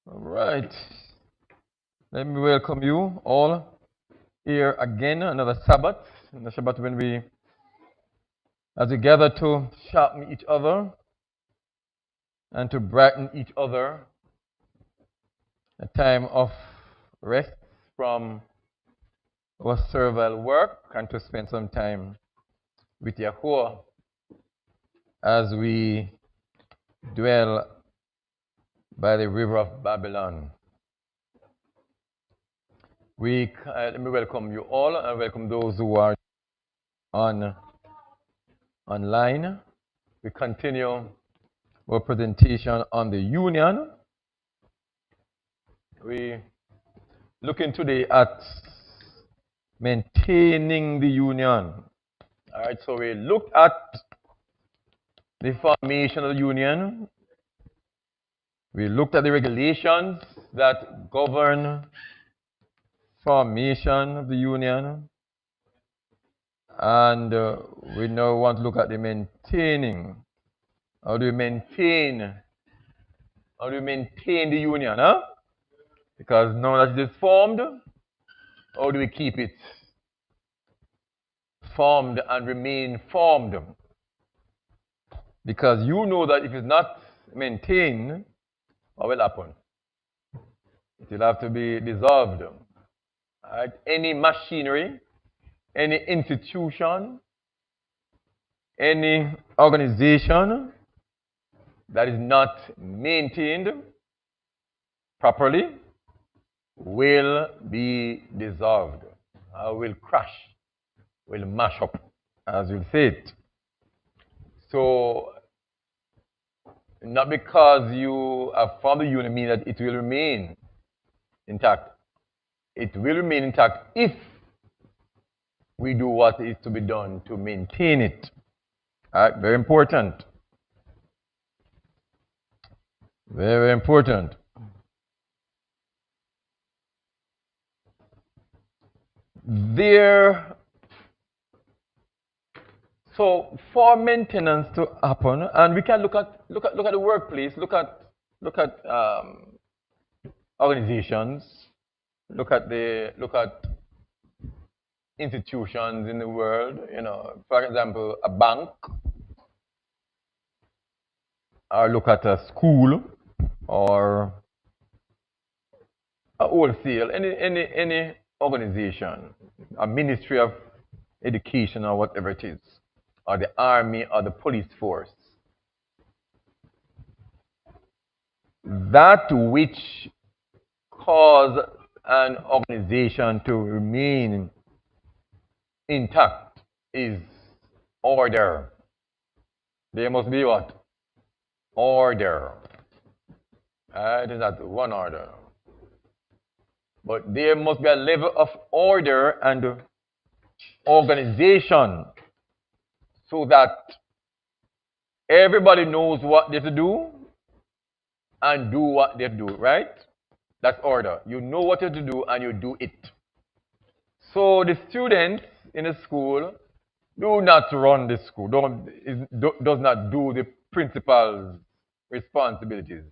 All right. Let me welcome you all here again, another Sabbath. The Sabbath as we gather to sharpen each other and to brighten each other, a time of rest from our servile work and to spend some time with Yahuwah as we dwell by the river of Babylon. Let me welcome you all and welcome those who are online. We continue our presentation on the union. We looking today at maintaining the union. All right, so we looked at the formation of the union. We looked at the regulations that govern formation of the union. And we now want to look at the maintaining. How do we maintain the union, huh? Because now that it is formed, how do we keep it formed and remain formed? Because you know that if it's not maintained, what will happen? It will have to be dissolved. Right? Any machinery, any institution, any organization that is not maintained properly will be dissolved, will crash, will mash up, as we'll say it. So, not because you have formed the union mean that it will remain intact. It will remain intact if we do what is to be done to maintain it. All right, very important. Very, very important. So for maintenance to happen, and we can look at the workplace, look at organizations, look at institutions in the world. You know, for example, a bank, or look at a school, or a wholesale, any organization, a ministry of education or whatever it is, or the army or the police force. That which cause an organization to remain intact is order. There must be what? Order. It is not one order. But there must be a level of order and organization so that everybody knows what they have to do and do what they have to do, right? That's order. You know what you have to do and you do it. So the students in the school do not run the school, does not do the principal's responsibilities.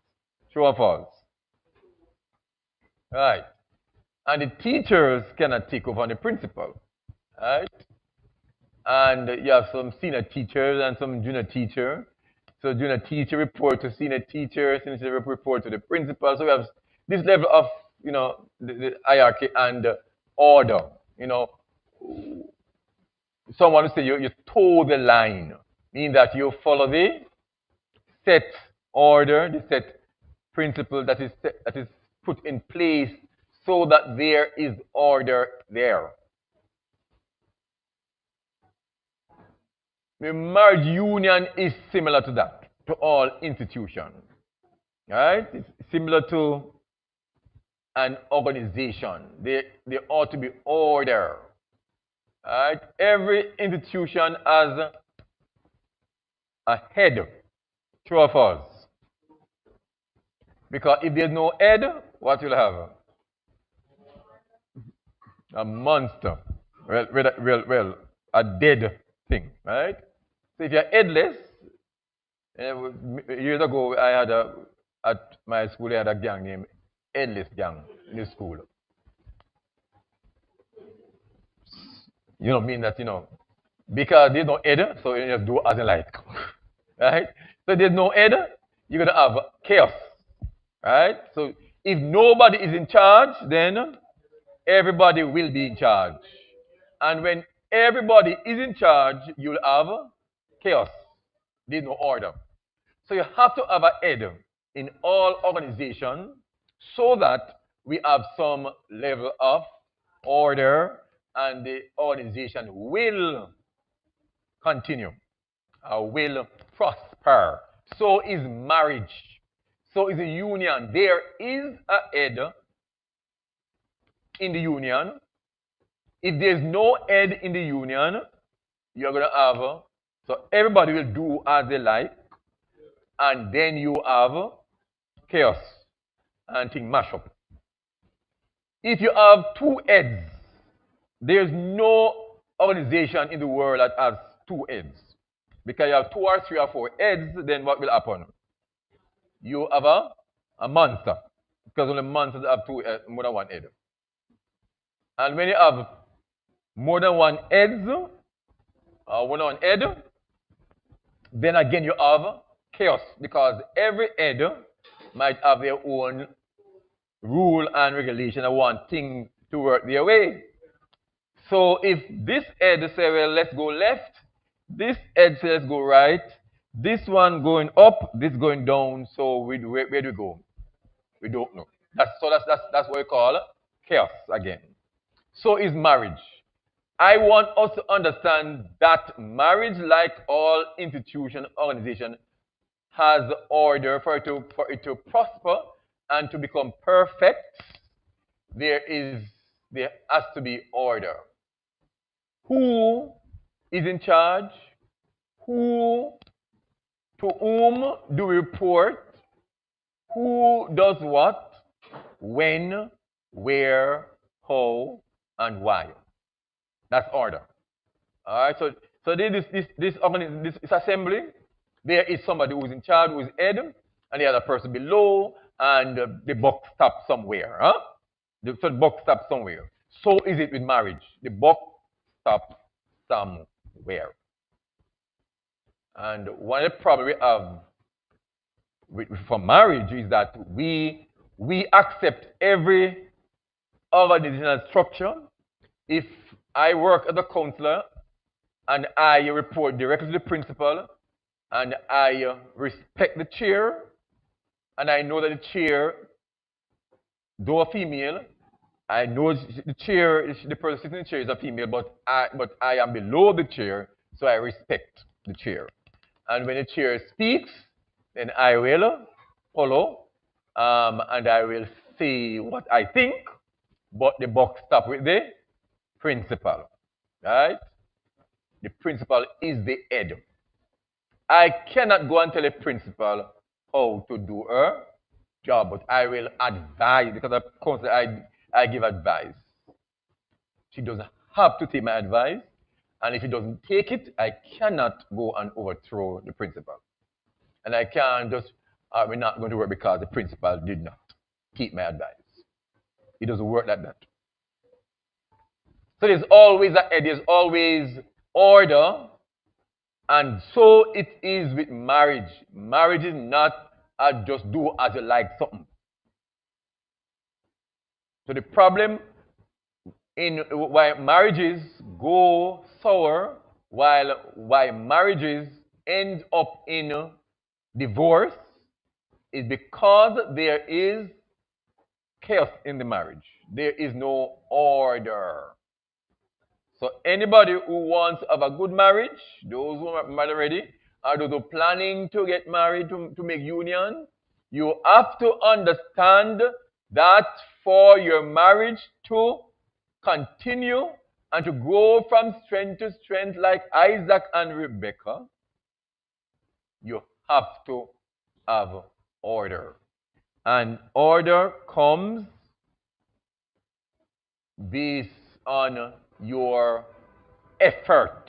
True or false? Right. And the teachers cannot take over the principal. Right? And you have some senior teachers and some junior teacher. So junior teacher report to senior teacher, senior teacher report to the principal. So we have this level of, the hierarchy and order. Someone will say you toe the line, meaning that you follow the set order, the set principle that is put in place so that there is order there. The marriage union is similar to that, to all institutions. Right? It's similar to an organization. There ought to be order. Right? Every institution has a head. True or false? Because if there's no head, what will have? A monster. Well, a dead thing, right? So if you're headless, years ago, at my school, I had a gang named headless gang in the school. You know, mean that, because there's no head, so you just do as you like. Right? So there's no head, you're going to have chaos. Right? So if nobody is in charge, then everybody will be in charge. And when everybody is in charge, you'll have chaos. There's no order. So you have to have a head in all organizations so that we have some level of order and the organization will continue, will prosper. So is marriage. So is a union. There is a head in the union. If there's no head in the union, you're going to have, so everybody will do as they like, and then you have chaos and things mash up. If you have two heads, there's no organization in the world that has two heads. Because you have two or three or four heads, then what will happen? You have a monster. Because only monsters have more than one head. And when you have more than one head, then again you have chaos. Because every head might have their own rule and regulation and want things to work their way. So if this head say, well, let's go left, this head says let's go right, this one going up, this going down, so where do we go? We don't know. That's what we call chaos again. So is marriage. I want us to understand that marriage, like all institution, organization, has order for it to prosper and to become perfect. There has to be order. Who is in charge? Who, to whom do we report? Who does what? When, where, how, and why? That's order. All right. So this assembly, there is somebody who is in charge, who is head, and the other person below, and the buck stops somewhere. Huh? So the buck stops somewhere. So is it with marriage. The buck stops somewhere. And one of the problems we have for marriage is that we accept every organizational structure. If I work as a counselor and I report directly to the principal and I respect the chair and I know that the chair, though a female, I know the chair, the person sitting in the chair is a female, but I am below the chair, so I respect the chair. And when the chair speaks, then I will follow, and I will say what I think, but the buck stop with the principal, right? The principal is the head. I cannot go and tell the principal how to do her job, but I will advise, because I'm constantly, I give advice. She doesn't have to take my advice, and if she doesn't take it, I cannot go and overthrow the principal. And I can't just, we're not going to work because the principal did not keep my advice. It doesn't work like that. So there's always there's always order, and so it is with marriage. Marriage is not just do as you like something. So the problem in why marriages go sour, why marriages end up in divorce, is because there is chaos in the marriage. There is no order. So anybody who wants to have a good marriage, those who are married already, or those who are planning to get married to make union, you have to understand that for your marriage to continue and to grow from strength to strength like Isaac and Rebekah, you have to have order. And order comes based on your effort.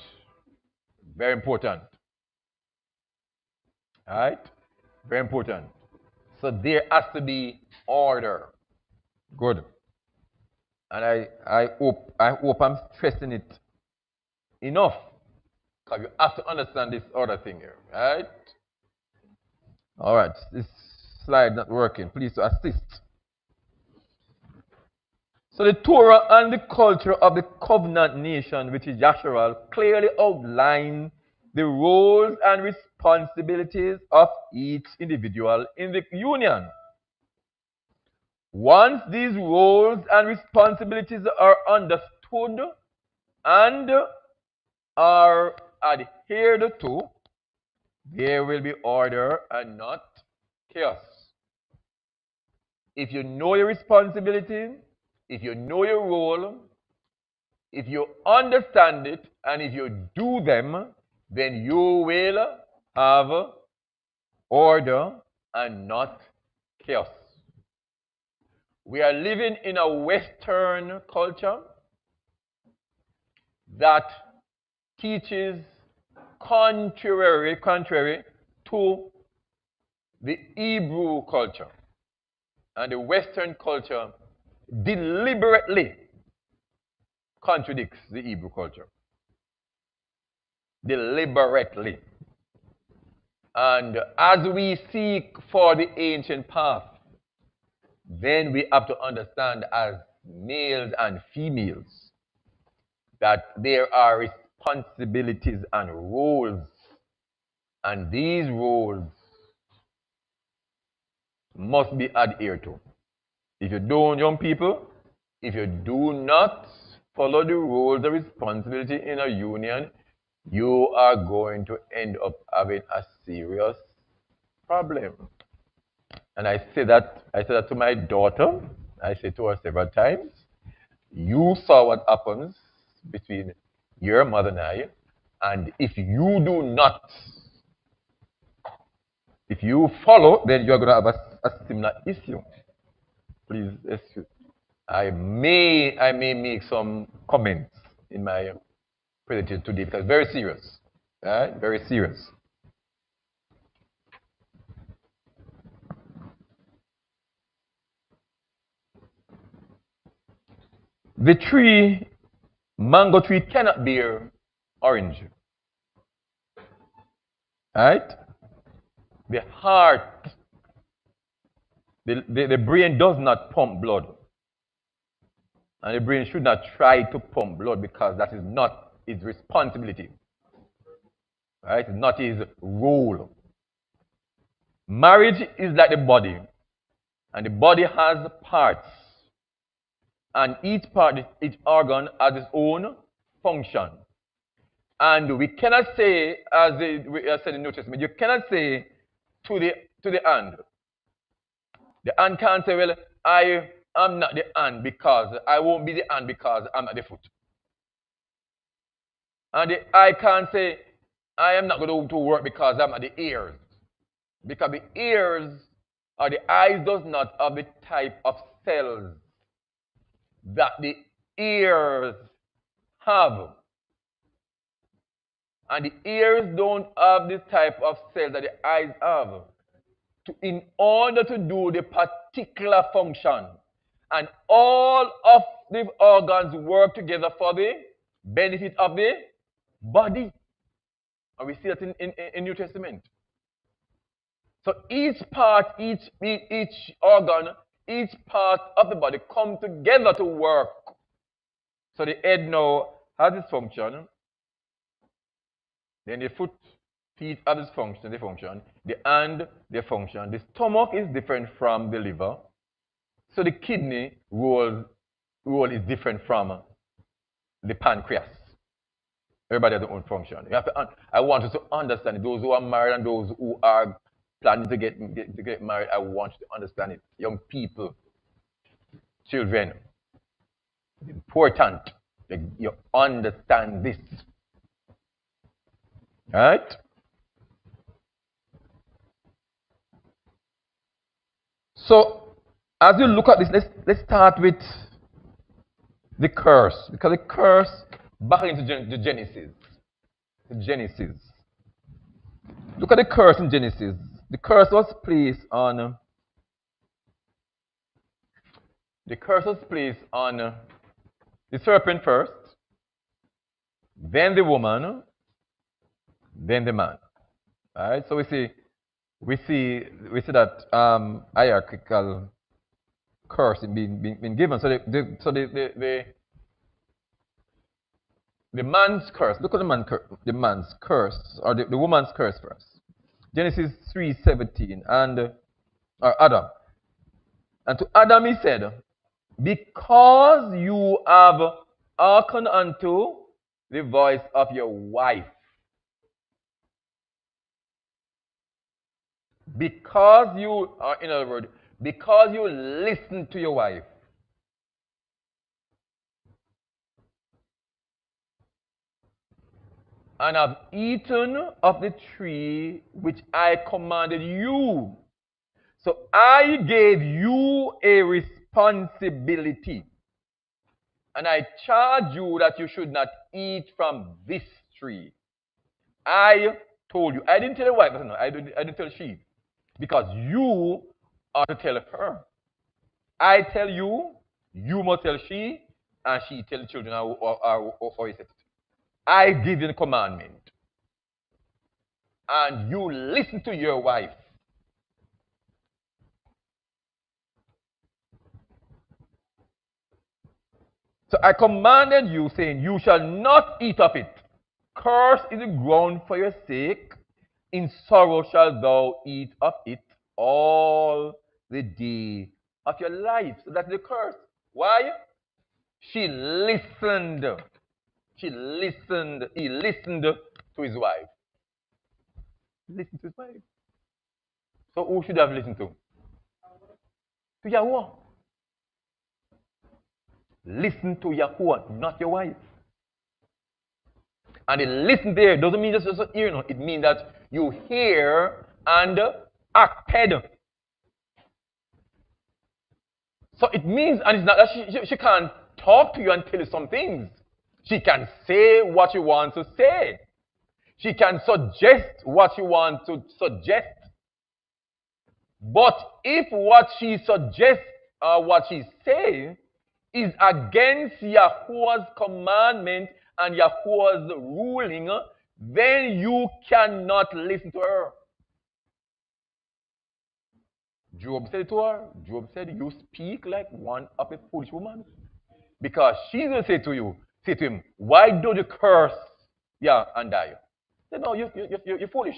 Very important. All right? Very important. So there has to be order. Good. And I hope I'm stressing it enough. Because you have to understand this other thing here, right? All right. This slide not working. Please to assist. So the Torah and the culture of the covenant nation, which is Yisra'el, clearly outline the roles and responsibilities of each individual in the union. Once these roles and responsibilities are understood and are adhered to, there will be order and not chaos. If you know your responsibility, if you know your role, if you understand it, and if you do them, then you will have order and not chaos. We are living in a Western culture that teaches contrary to the Hebrew culture. And the Western culture deliberately contradicts the Hebrew culture. Deliberately. And as we seek for the ancient path, then we have to understand as males and females that there are responsibilities and roles. And these roles must be adhered to. If you don't, young people, if you do not follow the rules and responsibility in a union, you are going to end up having a serious problem. And I said that to my daughter. I said to her several times, you saw what happens between your mother and I, and if you follow, then you're going to have a similar issue. Please excuse. I may make some comments in my presentation today because it's very serious. Right? Very serious. The mango tree cannot bear orange. Right? The heart, the brain does not pump blood. And the brain should not try to pump blood because that is not his responsibility. Right? It's not his role. Marriage is like the body. And the body has parts. And each part, each organ has its own function. And we cannot say, as we said in the New Testament, you cannot say to the hand. The hand can't say, well, I am not the hand because I won't be the hand because I'm at the foot. And the eye can't say, I am not going to work because I'm at the ears. Because the ears or the eyes does not have the type of cells that the ears have. And the ears don't have the type of cells that the eyes have. In order to do the particular function. And all of the organs work together for the benefit of the body. And we see that in New Testament. So each part, each organ, each part of the body come together to work. So the head now has its function. Then the feet have its function, the hand, their function. The stomach is different from the liver. So the kidney role is different from the pancreas. Everybody has their own function. I want you to understand it. Those who are married and those who are planning to get married, I want you to understand it. Young people, children, it's important that you understand this. All right? So, as you look at this, let's start with the curse. Because the curse, back into the Genesis. The Genesis. Look at the curse in Genesis. The curse was placed on The curse was placed on the serpent first, then the woman, then the man. All right. So we see that hierarchical curse being given. So the man's curse. Look at the man's curse, or the woman's curse first. Genesis 3:17, and or Adam. And to Adam he said, because you have hearkened unto the voice of your wife. Because you are, in other words, because you listen to your wife. And have eaten of the tree which I commanded you. So I gave you a responsibility. And I charge you that you should not eat from this tree. I told you. I didn't tell the wife. No, I didn't tell she. Because you are to tell her. I tell you, you must tell she, and she tell the children how is it. I give you the commandment. And you listen to your wife. So I commanded you, saying, you shall not eat of it. Cursed is the ground for your sake. In sorrow shalt thou eat of it all the day of your life. So that's the curse. Why? She listened. He listened to his wife. Listen to his wife. So who should have listened to? To Yahuwah. Listen to Yahuwah, not your wife. And the listen there doesn't mean just hear. No. It means that you hear and acted. So it means, and it's not that she can't talk to you and tell you some things. She can say what she wants to say. She can suggest what she wants to suggest. But if what she suggests or what she says is against Yahuwah's commandment and Yahuwah's ruling, then you cannot listen to her. Job said to her, Job said, you speak like one of a foolish woman. Because she's going to say to him, why don't you curse and die? He said, no, you're foolish.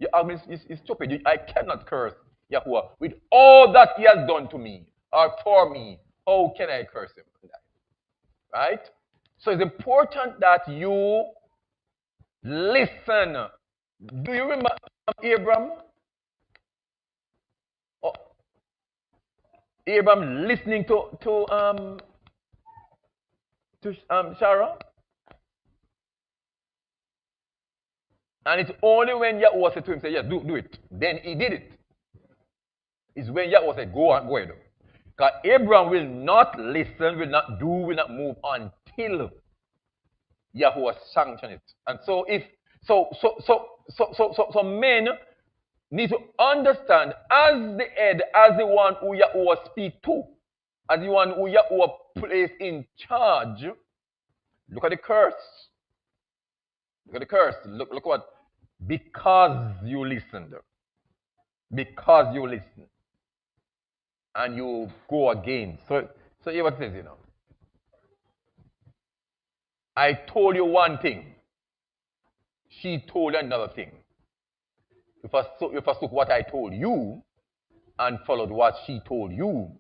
Your argument is stupid. I cannot curse Yahuwah with all that he has done to me or for me. How can I curse him? Right? So it's important that you listen. Do you remember Abraham? Oh, Abraham listening to Sarah? And it's only when Yahweh said to him, say, yes, do it. Then he did it. It's when Yahweh said, go ahead. Because Abraham will not listen, will not do, will not move until Yahweh sanction it. And so men need to understand as the head, as the one who Yahweh speak to, as the one who Yahweh place in charge. Look at the curse. Look at the curse. Look what? Because you listened. Because you listen. And you go again. So hear what it says, I told you one thing. She told you another thing. You forsook what I told you and followed what she told you.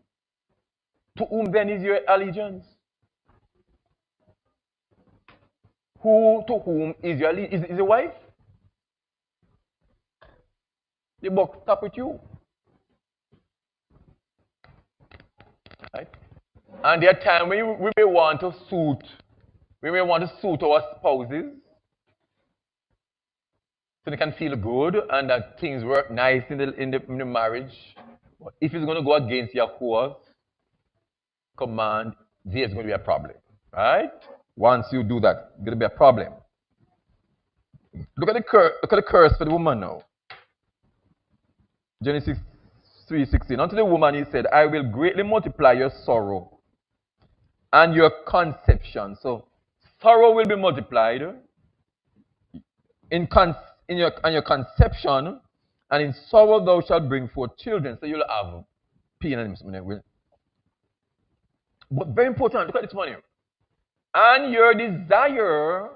To whom then is your allegiance? To whom is your allegiance? Is the wife? The buck stop with you. Right? And there are times when we may want to suit our spouses so they can feel good and that things work nice in the marriage. But if it's going to go against Yahuwah's command, there's going to be a problem. Right? Once you do that, it's going to be a problem. Look at the curse for the woman now. Genesis 3:16. Unto the woman he said, I will greatly multiply your sorrow and your conception. So sorrow will be multiplied in, your conception, and in sorrow thou shalt bring forth children. So you'll have pain and misery. But very important, look at this one here. And your desire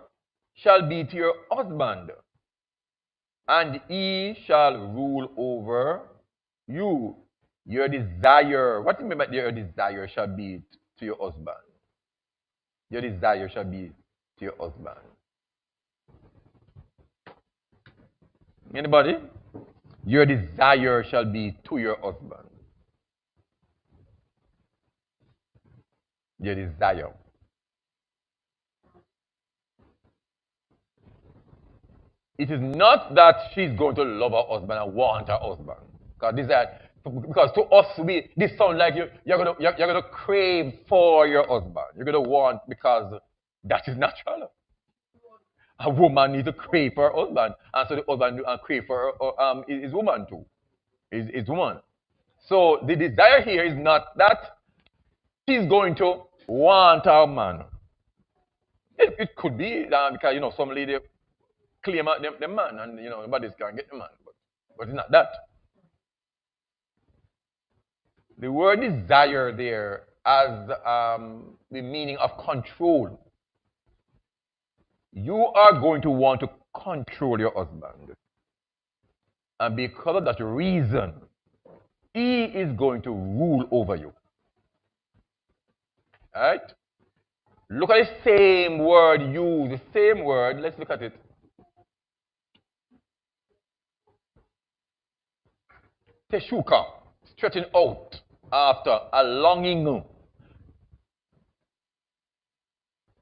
shall be to your husband, and he shall rule over you. Your desire, what do you mean by your desire shall be to your husband? Your desire shall be to your husband. Anybody? Your desire shall be to your husband. Your desire. It is not that she's going to love her husband and want her husband. Because to us, this sounds like you're gonna crave for your husband. You're gonna want, because that is natural. A woman needs to crave for her husband, and so the husband crave for his woman too. His woman. So the desire here is not that she's going to want her man. It could be because some lady claim the man, and nobody's gonna get the man, but it's not that. The word desire there has the meaning of control. You are going to want to control your husband. And because of that reason, he is going to rule over you. Alright? Look at the same word used, the same word. Let's look at it. Teshuka, stretching out after a longing.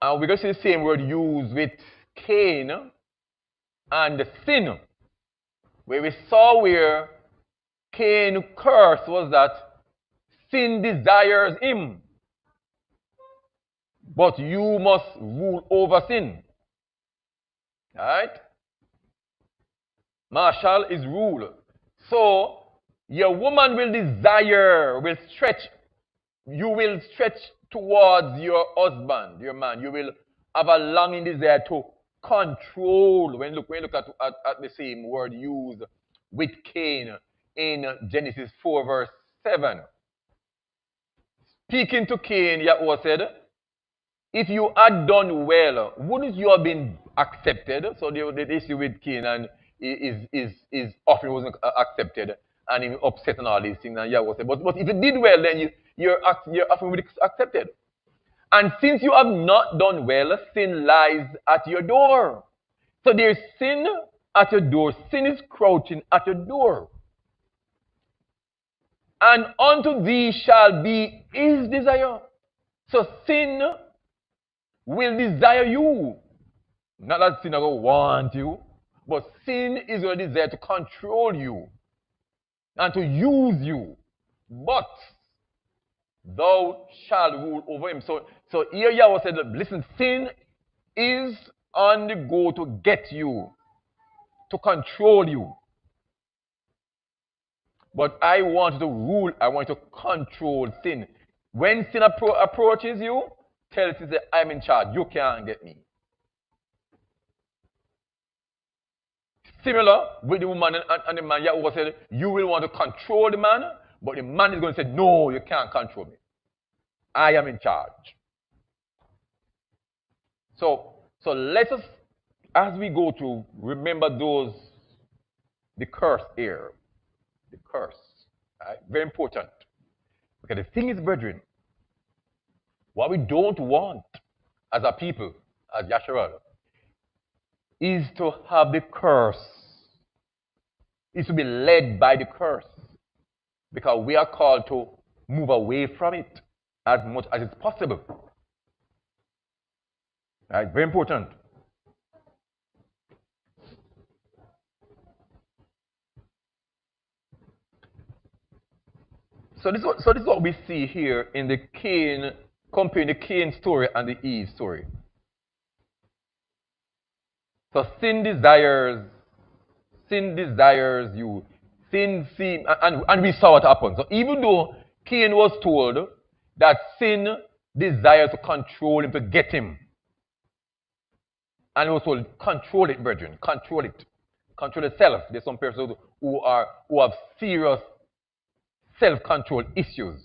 And we're going to see the same word used with Cain and sin. Where we saw where Cain's curse was that sin desires him. But you must rule over sin. Alright? Marshall is rule. So, your woman will desire, you will stretch towards your husband, your man. You will have a longing desire to control. When you look at the same word used with Cain in Genesis 4 verse 7. Speaking to Cain, Yahweh said, if you had done well, wouldn't you have been accepted? So the issue with Cain and his offering wasn't accepted, and he upset and all these things. And Yahweh said, but if you did well, then your offering will be accepted. And since you have not done well, sin lies at your door. So there's sin at your door. Sin is crouching at your door. And unto thee shall be his desire. So sin will desire you. Not that sin will want you, but sin is your desire to control you and to use you. But thou shalt rule over him. So here Yahweh said, listen, sin is on the go to get you, to control you. But I want to rule, I want to control sin. When sin approaches you, tell it, I'm in charge, you can't get me. Similar with the woman and the man, Yahweh said, you will want to control the man, but the man is going to say, no, you can't control me. I am in charge. So let us, as we go through, remember the curse here. The curse. Right? Very important. Because the thing is, brethren, what we don't want as a people, as Yisra'el, is to have the curse, is to be led by the curse. Because we are called to move away from it as much as it's possible. Right? Very important. So this is what we see here in the Cain, comparing the Cain story and the Eve story. So sin desires you. sin seemed, and we saw what happened. So even though Cain was told that sin desires to control him, to get him, and also control it, brethren, control it. Control itself. There's some persons who have serious self-control issues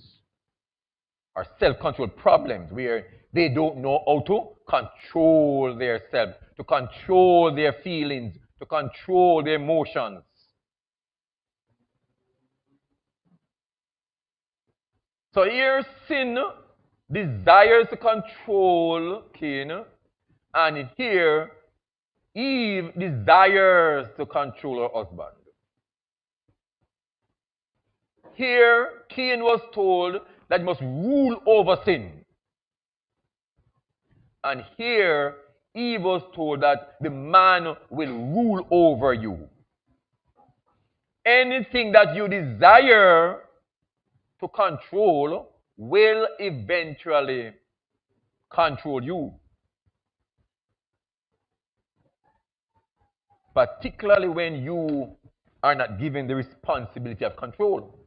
or self-control problems where they don't know how to control their self, to control their feelings, to control their emotions. So here sin desires to control Cain, and here Eve desires to control her husband. Here Cain was told that he must rule over sin. And here Eve was told that the man will rule over you. Anything that you desire to control will eventually control you. Particularly when you are not given the responsibility of control.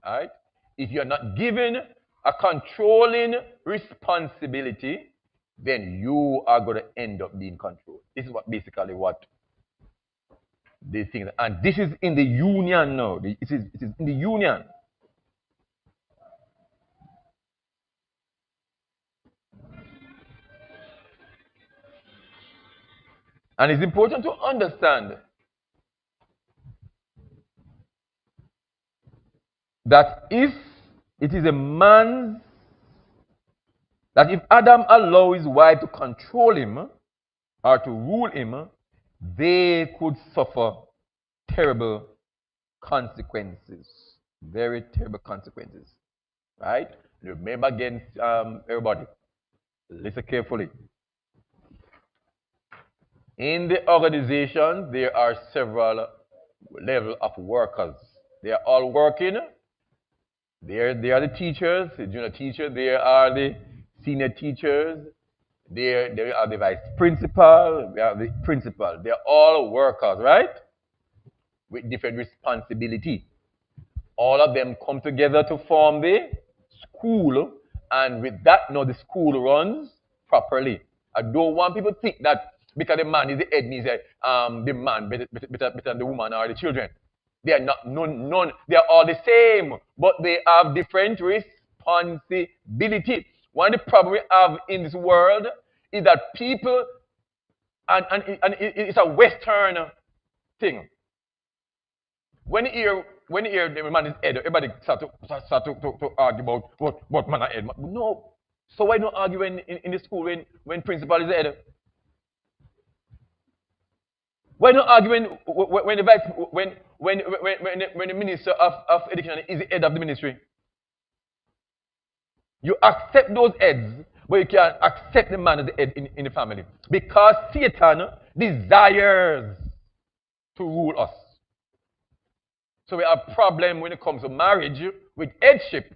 All right? If you're not given a controlling responsibility, then you are going to end up being controlled. This is basically what they think. And this is in the union now. It is in the union. And it's important to understand that if it is a man's, that if Adam allows his wife to control him or to rule him, they could suffer terrible consequences. Very terrible consequences. Right? Remember again, everybody, listen carefully. In the organization, there are several levels of workers. They are all working. They are the teachers, the junior teachers. There are the senior teachers. There are the vice principal. They are the principal. They are all workers, right? With different responsibility. All of them come together to form the school, and with that, now the school runs properly. I don't want people to think that because the man is the head means that the man better than the woman or the children. They are not none. They are all the same, but they have different responsibility. One of the problems we have in this world is that people, and it's a Western thing. When you hear the man is head, everybody start to argue about what man is head. No. So why not argue in the school when principal is the head? Why not argue when the minister of education is the head of the ministry? You accept those heads, but you can't accept the man as the head in the family. Because Satan desires to rule us. So we have a problem when it comes to marriage with headship.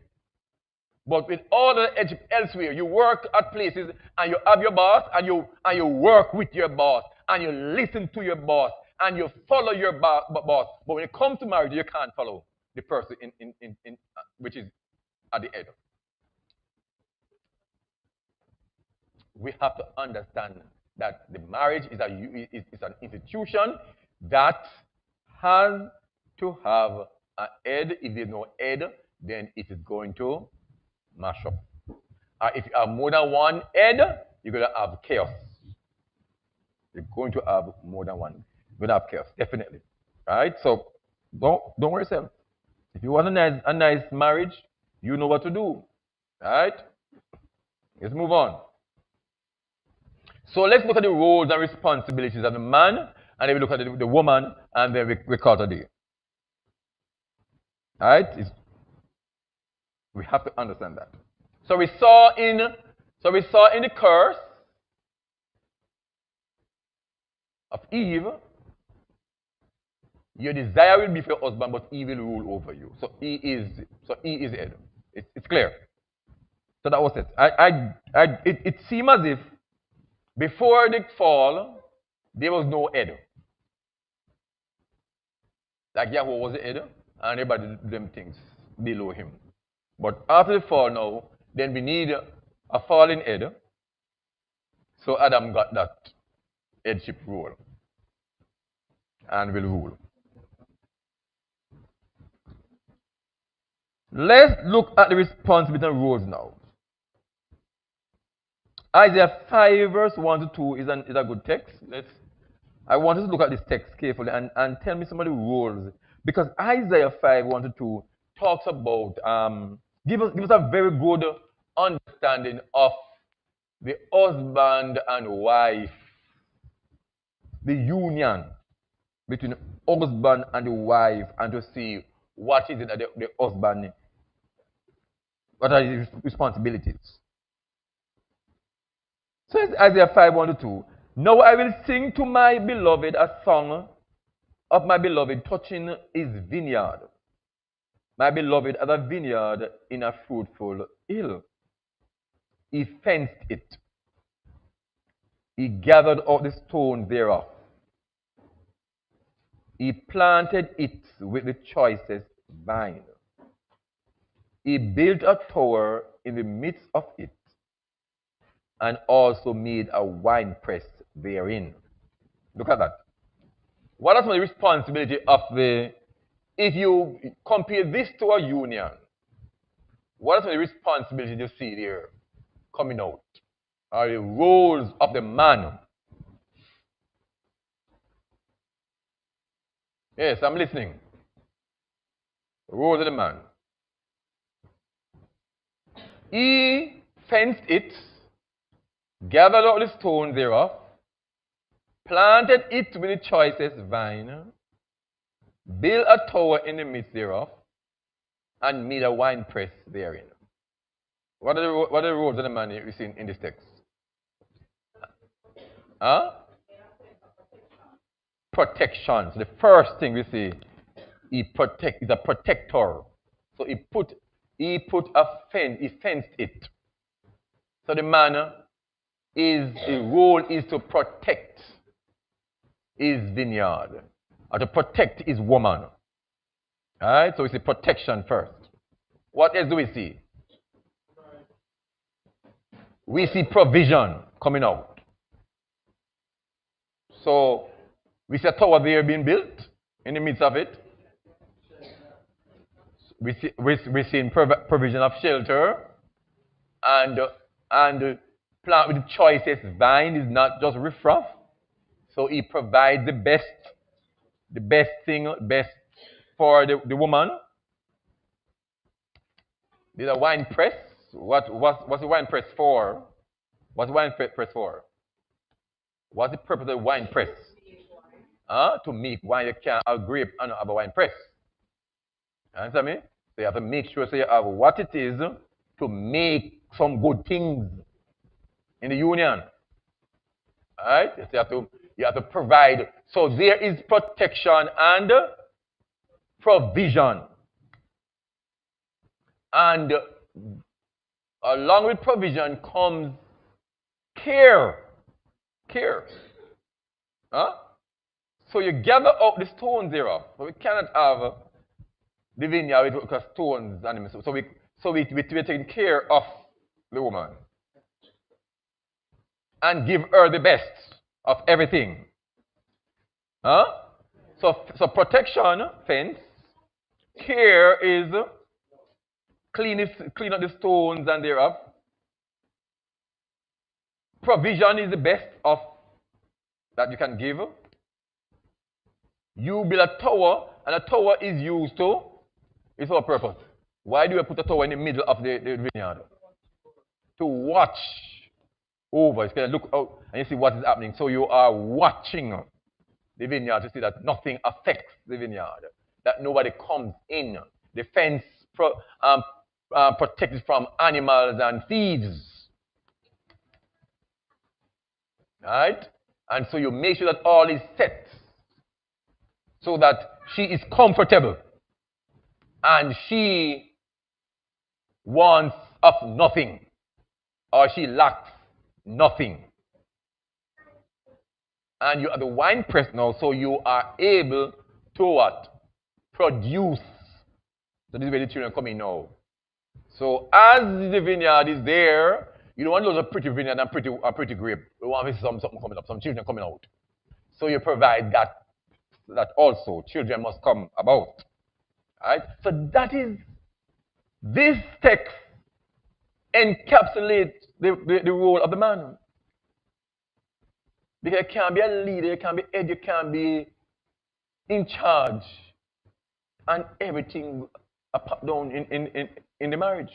But with all the headship elsewhere, you work at places and you have your boss and you work with your boss and you listen to your boss and you follow your boss. But when it comes to marriage, you can't follow the person which is at the head. We have to understand that the marriage is an institution that has to have an head. If there's no head, then it is going to mash up. If you have more than one head, you're going to have chaos. You're going to have more than one. You're going to have chaos, definitely. Right? So don't worry yourself. If you want a nice marriage, you know what to do. Right? Let's move on. So let's look at the roles and responsibilities of the man, and then we look at the woman, and then we call it a day. All right? We have to understand that. So we saw in the curse of Eve, your desire will be for your husband, but he will rule over you. So he is head. It's clear. So that was it. It seemed as if before the fall there was no head. Like Yahweh was the head, and everybody do them things below him. But after the fall now, then we need a fallen head. So Adam got that headship role and will rule. Let's look at the responsibility and roles now. Isaiah 5 verse 1 to 2 is a good text. I want us to look at this text carefully and tell me some of the roles. Because Isaiah 5 1 to 2 talks about, give us a very good understanding of the husband and wife, the union between the husband and the wife, and to see what is it that the husband, what are his responsibilities. So it's Isaiah 5 1 to 2. Now I will sing to my beloved a song of my beloved touching his vineyard. My beloved had a vineyard in a fruitful hill. He fenced it. He gathered out the stones thereof. He planted it with the choicest vine. He built a tower in the midst of it, and also made a winepress therein. Look at that. What is the responsibility of if you compare this to a union, what is the responsibility you see there coming out? Are the roles of the man? Yes, I'm listening. The roles of the man. He fenced it, gathered out the stones thereof, planted it with the choicest vine, built a tower in the midst thereof, and made a winepress therein. What are the roles of the man you see in this text? Huh? Protection. So the first thing we see, he's a protector. So he put a fence, he fenced it. So the man, his role is to protect his vineyard, or to protect his woman. Alright, so we see protection first. What else do we see? We see provision coming out. So we see a tower there being built in the midst of it. We're seeing provision of shelter, and plant with the choicest vine is not just riffraff. So he provides the best for the woman. There's a wine press. What's the wine press for? What's the wine press for? What's the purpose of the wine press? To make wine. You can't have a grape and not have a wine press. Answer me? So you have to make sure so you have what it is to make some good things in the union. Alright? So you have to provide. So there is protection and provision. And along with provision comes care. Care. So you gather up the stones thereof. So we cannot have the vineyard with stones and so we're taking care of the woman. And give her the best of everything. So protection, fence. Care is clean up the stones and thereof. Provision is the best of that you can give. You build a tower, and a tower is used to, it's for a purpose. Why do you put a tower in the middle of the vineyard? To watch over. You can look out and you see what is happening. So you are watching the vineyard to see that nothing affects the vineyard, that nobody comes in. The fence protected from animals and thieves. Right? And so you make sure that all is set so that she is comfortable and she wants of nothing or she lacks nothing. And you are the wine press now, so you are able to what? produce. So this is where the children come in now. So as the vineyard is there, you don't want those pretty vineyard and pretty grape. You want something coming up, some children coming out. So you provide that also. Children must come about. Right? So that is, this text encapsulates the role of the man. Because you can't be a leader, you can't be head, you can't be in charge, and everything up down in the marriage.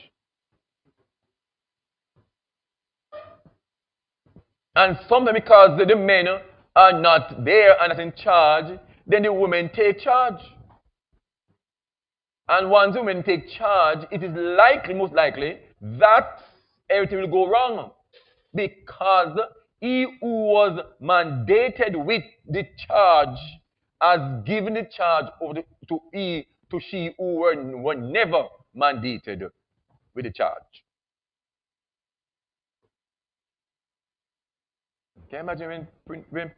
And sometimes because the men are not there and not in charge, then the women take charge. And once women take charge, it is likely, most likely, that everything will go wrong. Because he who was mandated with the charge has given the charge over to she who were never mandated with the charge. Can you imagine when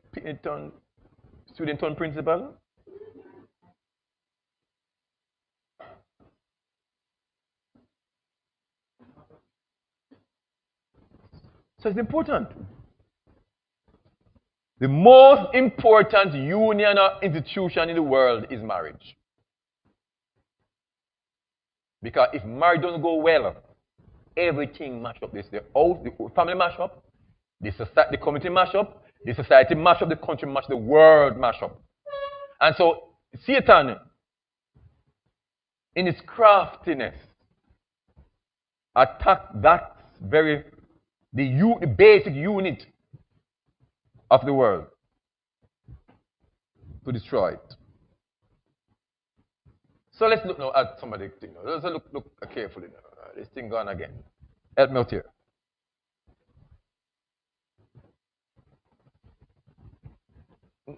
student turned principal? So it's important. The most important union or institution in the world is marriage. Because if marriage doesn't go well, everything mash up. The house, the family mash up, the community mash up, the society mash up, the country mash up, the world mash up. And so Satan, in his craftiness, attacked that the basic unit of the world to destroy it. So let's look now at some of the things. Let's look carefully now. This thing gone again. Help me out here.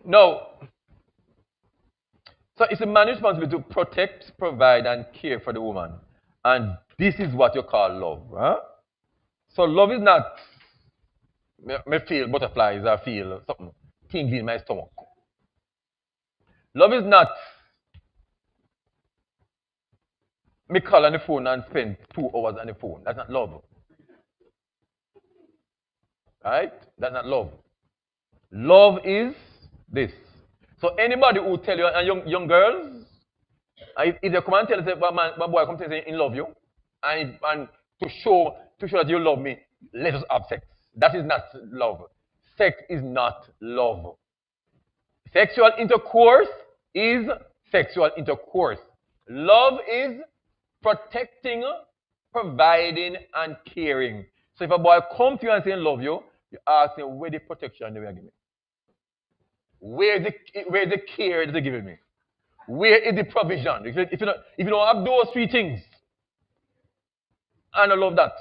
No. So it's a man's responsibility to protect, provide, and care for the woman. And this is what you call love. Huh? So love is not, me feel butterflies or feel something tingling in my stomach. Love is not me call on the phone and spend 2 hours on the phone. That's not love. Right? That's not love. Love is this. So anybody who tell you, and young girls, if they come and tell you, my boy come tell you, in love you, and to show that you love me, let us have sex. That is not love. Sex is not love. Sexual intercourse is sexual intercourse. Love is protecting, providing, and caring. So if a boy comes to you and says love you, you ask him where the protection they will give me. Where the care that they giving me? Where is the provision? If you don't have those 3 things, I don't love that.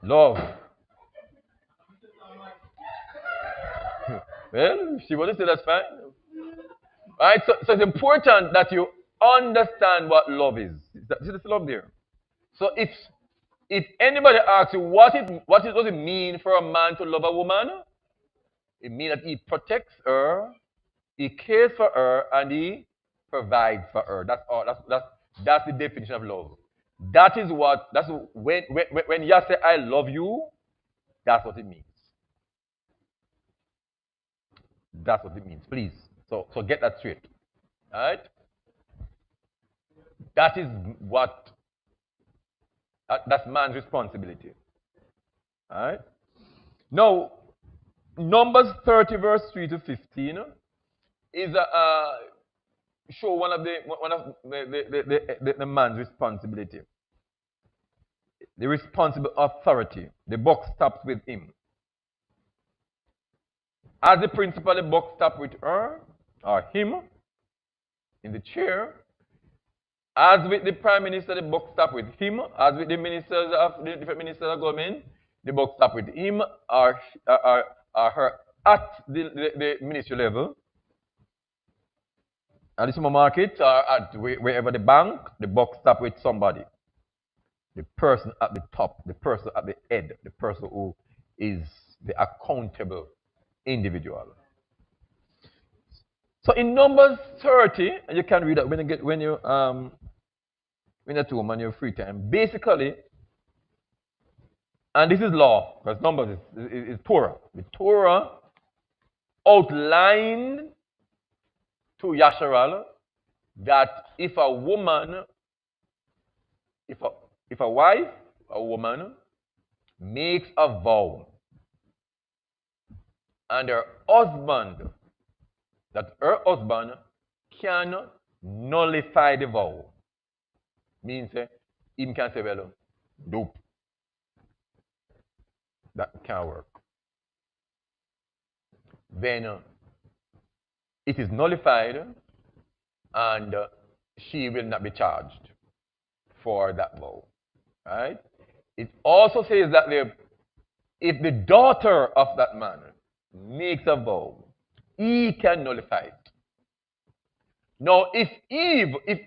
Love. Well, if she wants to say that's fine. Alright, so it's important that you understand what love is. See this love there? So if anybody asks you what does it mean for a man to love a woman, it means that he protects her, he cares for her, and he provides for her. That's all. That's the definition of love. That's when you say I love you, that's what it means. That's what it means. Please. So get that straight. Alright? That is what that's man's responsibility. Alright? Now, Numbers 30, verse 3 to 15 is show one of the man's responsibility. The responsible authority. The buck stops with him. As the principal, the buck stops with her or him in the chair. As with the prime minister, the buck stops with him. As with the ministers of the different ministers of government, the buck stops with him or her at the ministry level. At the supermarket or at wherever the bank, the buck stops with somebody. The person at the top, the person at the head, the person who is the accountable individual. So in Numbers 30, and you can read that when you're at home on your free time. Basically, and this is law, because Numbers is Torah. The Torah outlined to Yisra'el that if a woman, if a wife, a woman, makes a vow, and her husband can nullify the vow. Means him can say, well, dope. That can't work. Then it is nullified, and she will not be charged for that vow. Right? It also says that if the daughter of that man makes a vow, he can nullify it. Now, if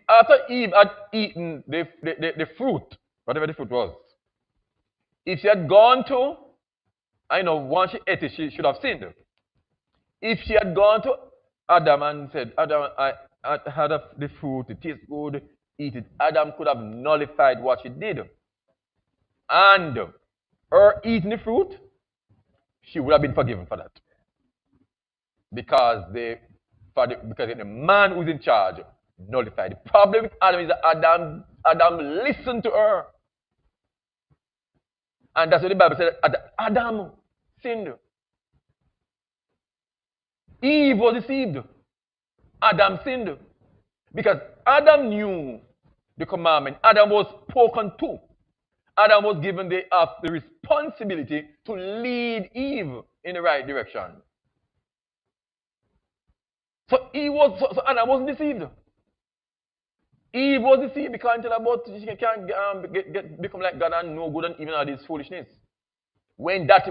after Eve had eaten the fruit, whatever the fruit was, if she had gone to, I know once she ate it, she should have sinned. If she had gone to Adam and said, Adam, I had the fruit, it tastes good, eat it, Adam could have nullified what she did. And her eating the fruit, she would have been forgiven for that. Because the man who's in charge nullified. The problem with Adam is that Adam listened to her. And that's what the Bible said, Adam sinned. Eve was deceived. Adam sinned. Because Adam knew the commandment. Adam was spoken to. Adam was given the responsibility to lead Eve in the right direction. So Adam wasn't deceived. Eve was deceived because until about she can't become like God and know good and even all this foolishness. When that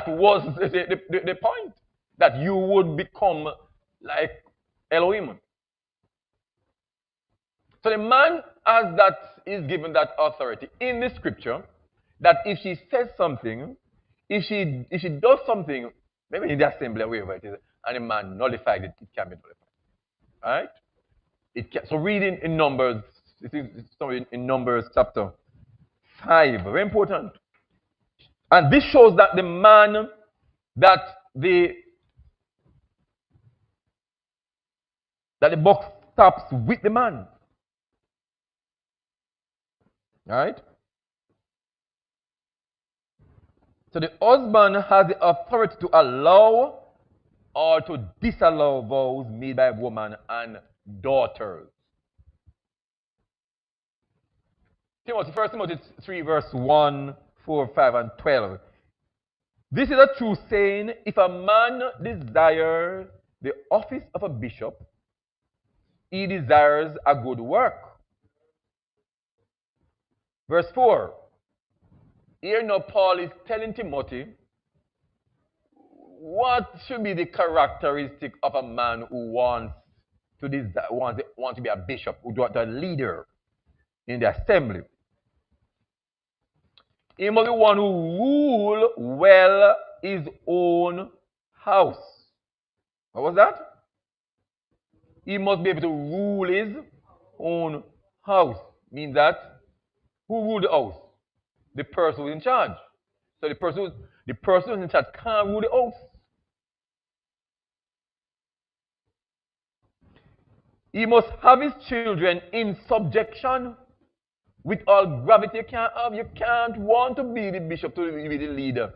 was the point, that you would become like Elohim. So the man is given that authority in the scripture, that if she says something, if she does something, maybe in the assembly or wherever it is, and a man nullified it, it can be nullified. Right? So reading in Numbers, it's in Numbers chapter 5, very important. And this shows that the man, that the buck stops with the man. Right? So the husband has the authority to allow or to disallow vows made by woman and daughters. Timothy, 1 Timothy 3, verse 1, 4, 5, and 12. This is a true saying: if a man desires the office of a bishop, he desires a good work. Verse 4. Here now Paul is telling Timothy what should be the characteristic of a man who wants to be a bishop, who wants to be a leader in the assembly. He must be one who rule well his own house. What was that? He must be able to rule his own house. Means that who ruled the house? The person who's in charge. So the person who's in charge can't rule the house. He must have his children in subjection with all gravity. You can't want to be the bishop, to be the leader,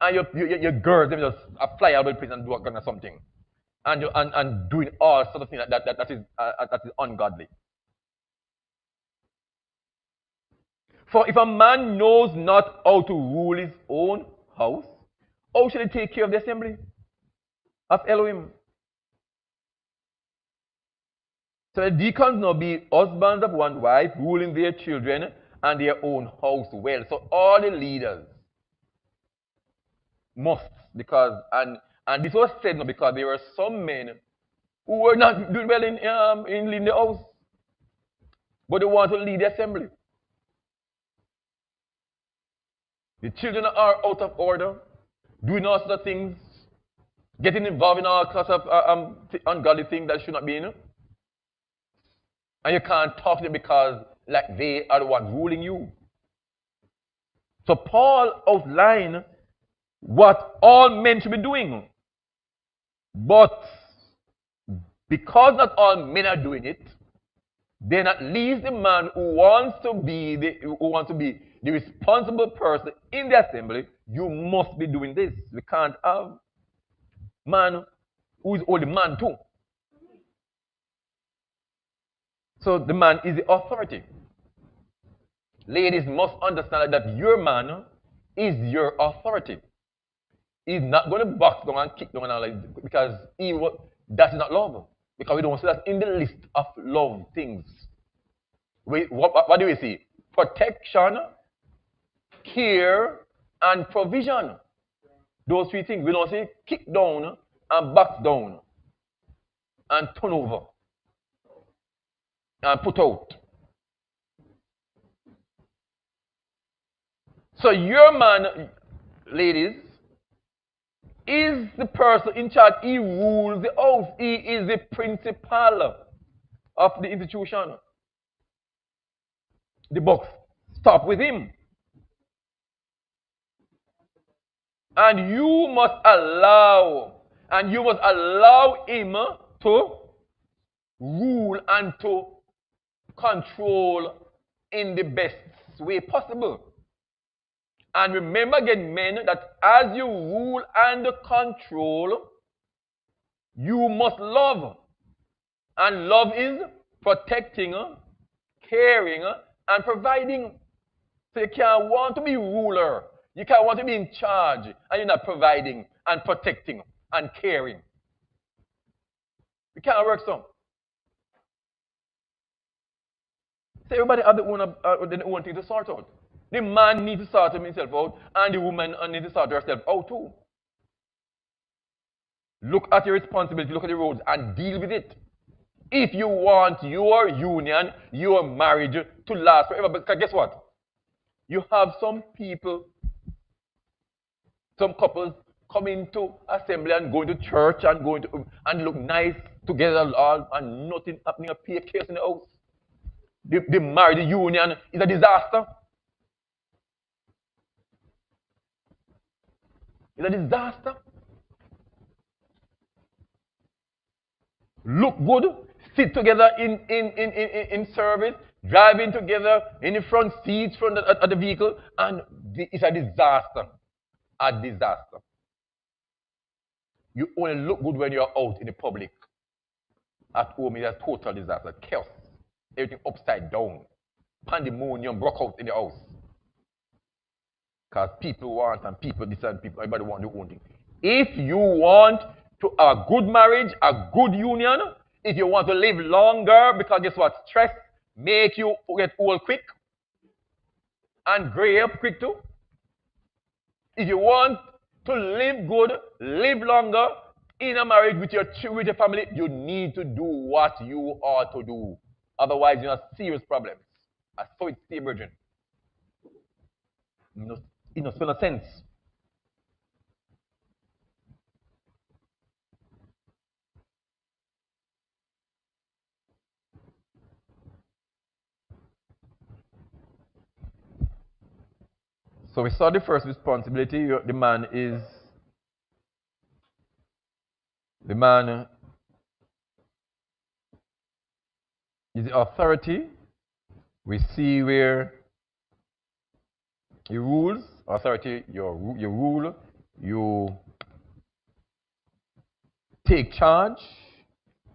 and your girls them just fly out of the place and do a kind of something, and doing all sort of things that is ungodly. For if a man knows not how to rule his own house, how shall he take care of the assembly of Elohim? So the deacons now be husbands of one wife, ruling their children and their own house well. So all the leaders must, because and this was said now because there were some men who were not doing well in leading the house, but they want to lead the assembly. The children are out of order, doing all sorts of things getting involved in all kinds of ungodly things that should not be in. And you can't talk to them because like they are the ones ruling you. So Paul outlined what all men should be doing. But because not all men are doing it, then at least the man who wants to be the responsible person in the assembly, you must be doing this. We can't have man who is only man too. So the man is the authority. Ladies must understand that your man is your authority. He's not going to box down and kick down and all that because that is not love. Because we don't see that in the list of love things. What do we see? Protection, care, and provision. Those three things. We don't see kick down and box down and turn over and put out. So your man, ladies, is the person in charge. He rules the house. He is the principal of the institution. The box stop with him. And you must allow him to rule and to control in the best way possible. And remember again, men, that as you rule and control, you must love. And love is protecting, caring, and providing. So you can't want to be ruler. You can't want to be in charge, and you're not providing and protecting and caring. You can't work so. So everybody have their own thing to sort out. The man needs to sort himself out, and the woman needs to sort herself out too. Look at your responsibility, look at the roads, and deal with it. If you want your union, your marriage to last forever, because guess what? You have some people, some couples coming to assembly and going to church and going to and look nice together all, and nothing happening, a chaos in the house. The marriage, the union is a disaster. It's a disaster. Look good, sit together in service, driving together in the front seats of the vehicle, and it's a disaster. A disaster. You only look good when you're out in the public. At home, it's a total disaster. Chaos. Everything upside down. Pandemonium broke out in the house. Because people want and people decide, people, everybody want their own thing. If you want to a good marriage, a good union, if you want to live longer, because guess what? Stress make you get old quick and gray up quick too. If you want to live good, live longer in a marriage with your family, you need to do what you ought to do. Otherwise, you have serious problems. I saw it, dear virgin. It doesn't make sense. So we saw the first responsibility. The man is the authority. We see where he rules. Authority, you rule, you take charge,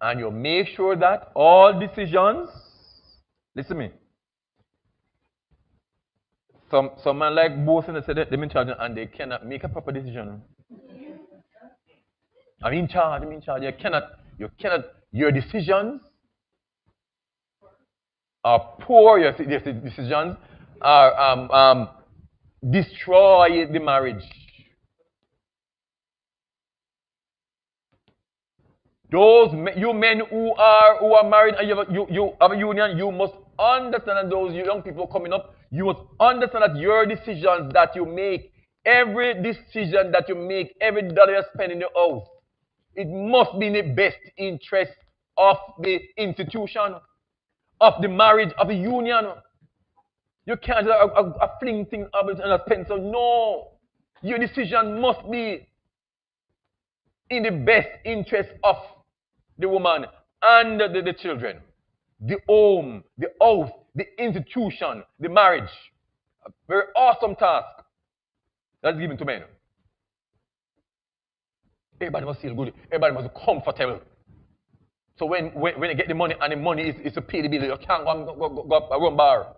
and you make sure that all decisions, listen to me. Some man like both and they say they're in charge and they cannot make a proper decision. I'm in charge. You cannot, your decisions are poor, your decisions are destroy the marriage. You men who are married and you have a union, you must understand that those young people coming up, you must understand that your decisions that you make, every decision that you make, every dollar you spend in your house, It must be in the best interest of the institution, of the marriage, of the union. You can't just fling things up and a pencil. No. Your decision must be in the best interest of the woman and the children, the home, the house, the institution, the marriage. A very awesome task that's given to men. Everybody must feel good. Everybody must be comfortable. So when you get the money and the money is to pay the bill, you can't go a rum bar.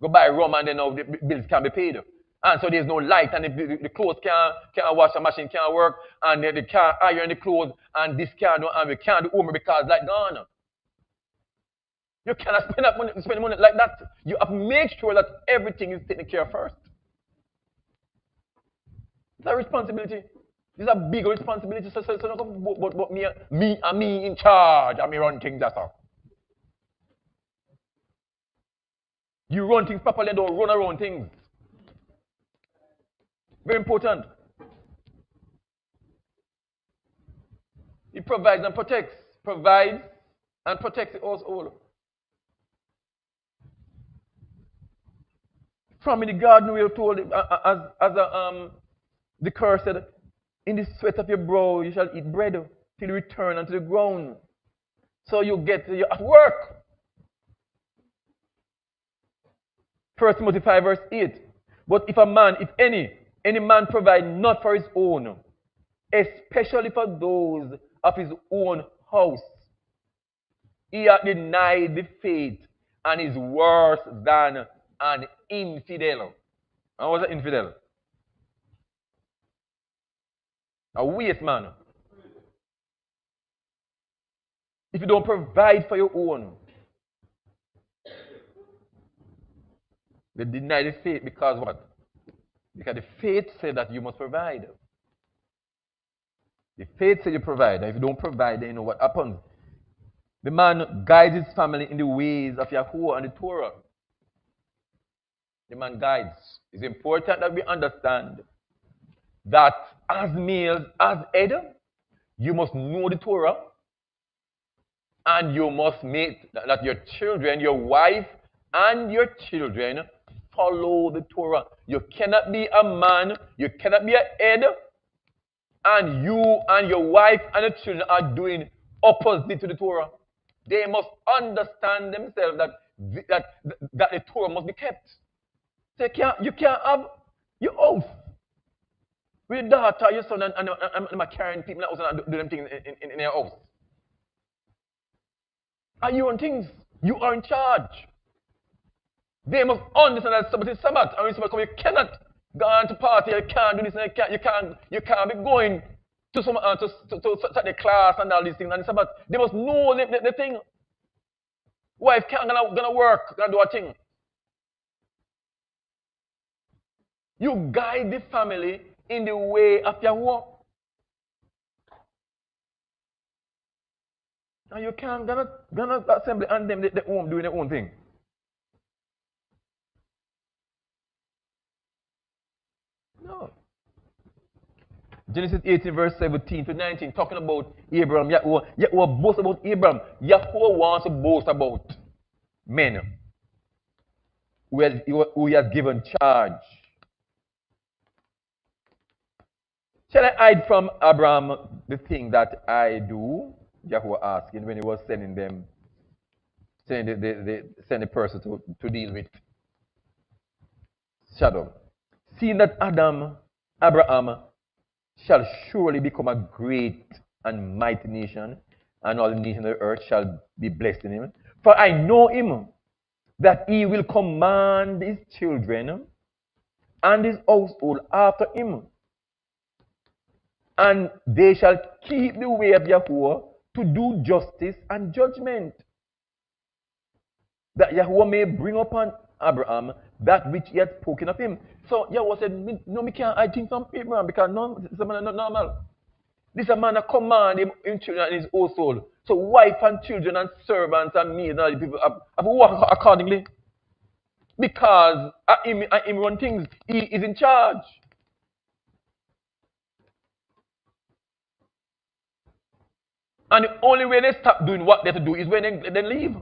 Go buy rum and then the bills can be paid. And so there's no light and the clothes can't wash, the machine can't work, and they can't iron the clothes, and this can't do, and we can't do home because like gone. You cannot spend money like that. You have to make sure that everything is taken care of first. It's a responsibility. It's a big responsibility. So but me in charge, and me run things, that's all. You run things properly, don't run around things. Very important. He provides and protects. Provides and protects the household. From in the garden we are told, the curse said, in the sweat of your brow you shall eat bread till you return unto the ground. So you at work. 1 Timothy 5 verse 8. But if any man provide not for his own, especially for those of his own house, he hath denied the faith and is worse than an infidel. And what's an infidel? A waste man. If you don't provide for your own, they deny the faith because what? Because the faith said that you must provide. The faith said you provide. And if you don't provide, then you know what happens. The man guides his family in the ways of Yahuwah and the Torah. The man guides. It's important that we understand that as males, as head, you must know the Torah, and you must make that your children, your wife, and your children follow the Torah. You cannot be a man, you cannot be a head, and you and your wife and the children are doing opposite to the Torah. They must understand themselves that the Torah must be kept. So you can't have your house with your daughter, your son, and carrying people in the house and do them things in your house. Are you on things? You are in charge. They must understand that Sabbath is Sabbath. And when Sabbath comes, you cannot go on to party, you can't do this, and you can't be going to some to the class and all these things. And Sabbath, they must know the thing. Wife can't gonna work, gonna do a thing. You guide the family in the way of Yahuwah. And you can't gonna assembly and them the home doing their own thing. No. Genesis 18 verse 17 to 19 talking about Abraham. Yahuwah boasts about Abraham. Yahuwah wants to boast about men who he has given charge. Shall I hide from Abraham the thing that I do? Yahuwah asking when he was sending the person to deal with Shadow. Seeing that Abraham shall surely become a great and mighty nation, and all the nations of the earth shall be blessed in him. For I know him, that he will command his children and his household after him, and they shall keep the way of Yahuwah to do justice and judgment, that Yahuwah may bring upon Abraham that which he had spoken of him. So Yahuwah said, no, me can't hide things from Abraham because this man is not normal. This is a man that command him children and his household. So wife and children and servants and maids and all the people have to walk accordingly. Because him run things. He is in charge. And the only way they stop doing what they have to do is when they leave.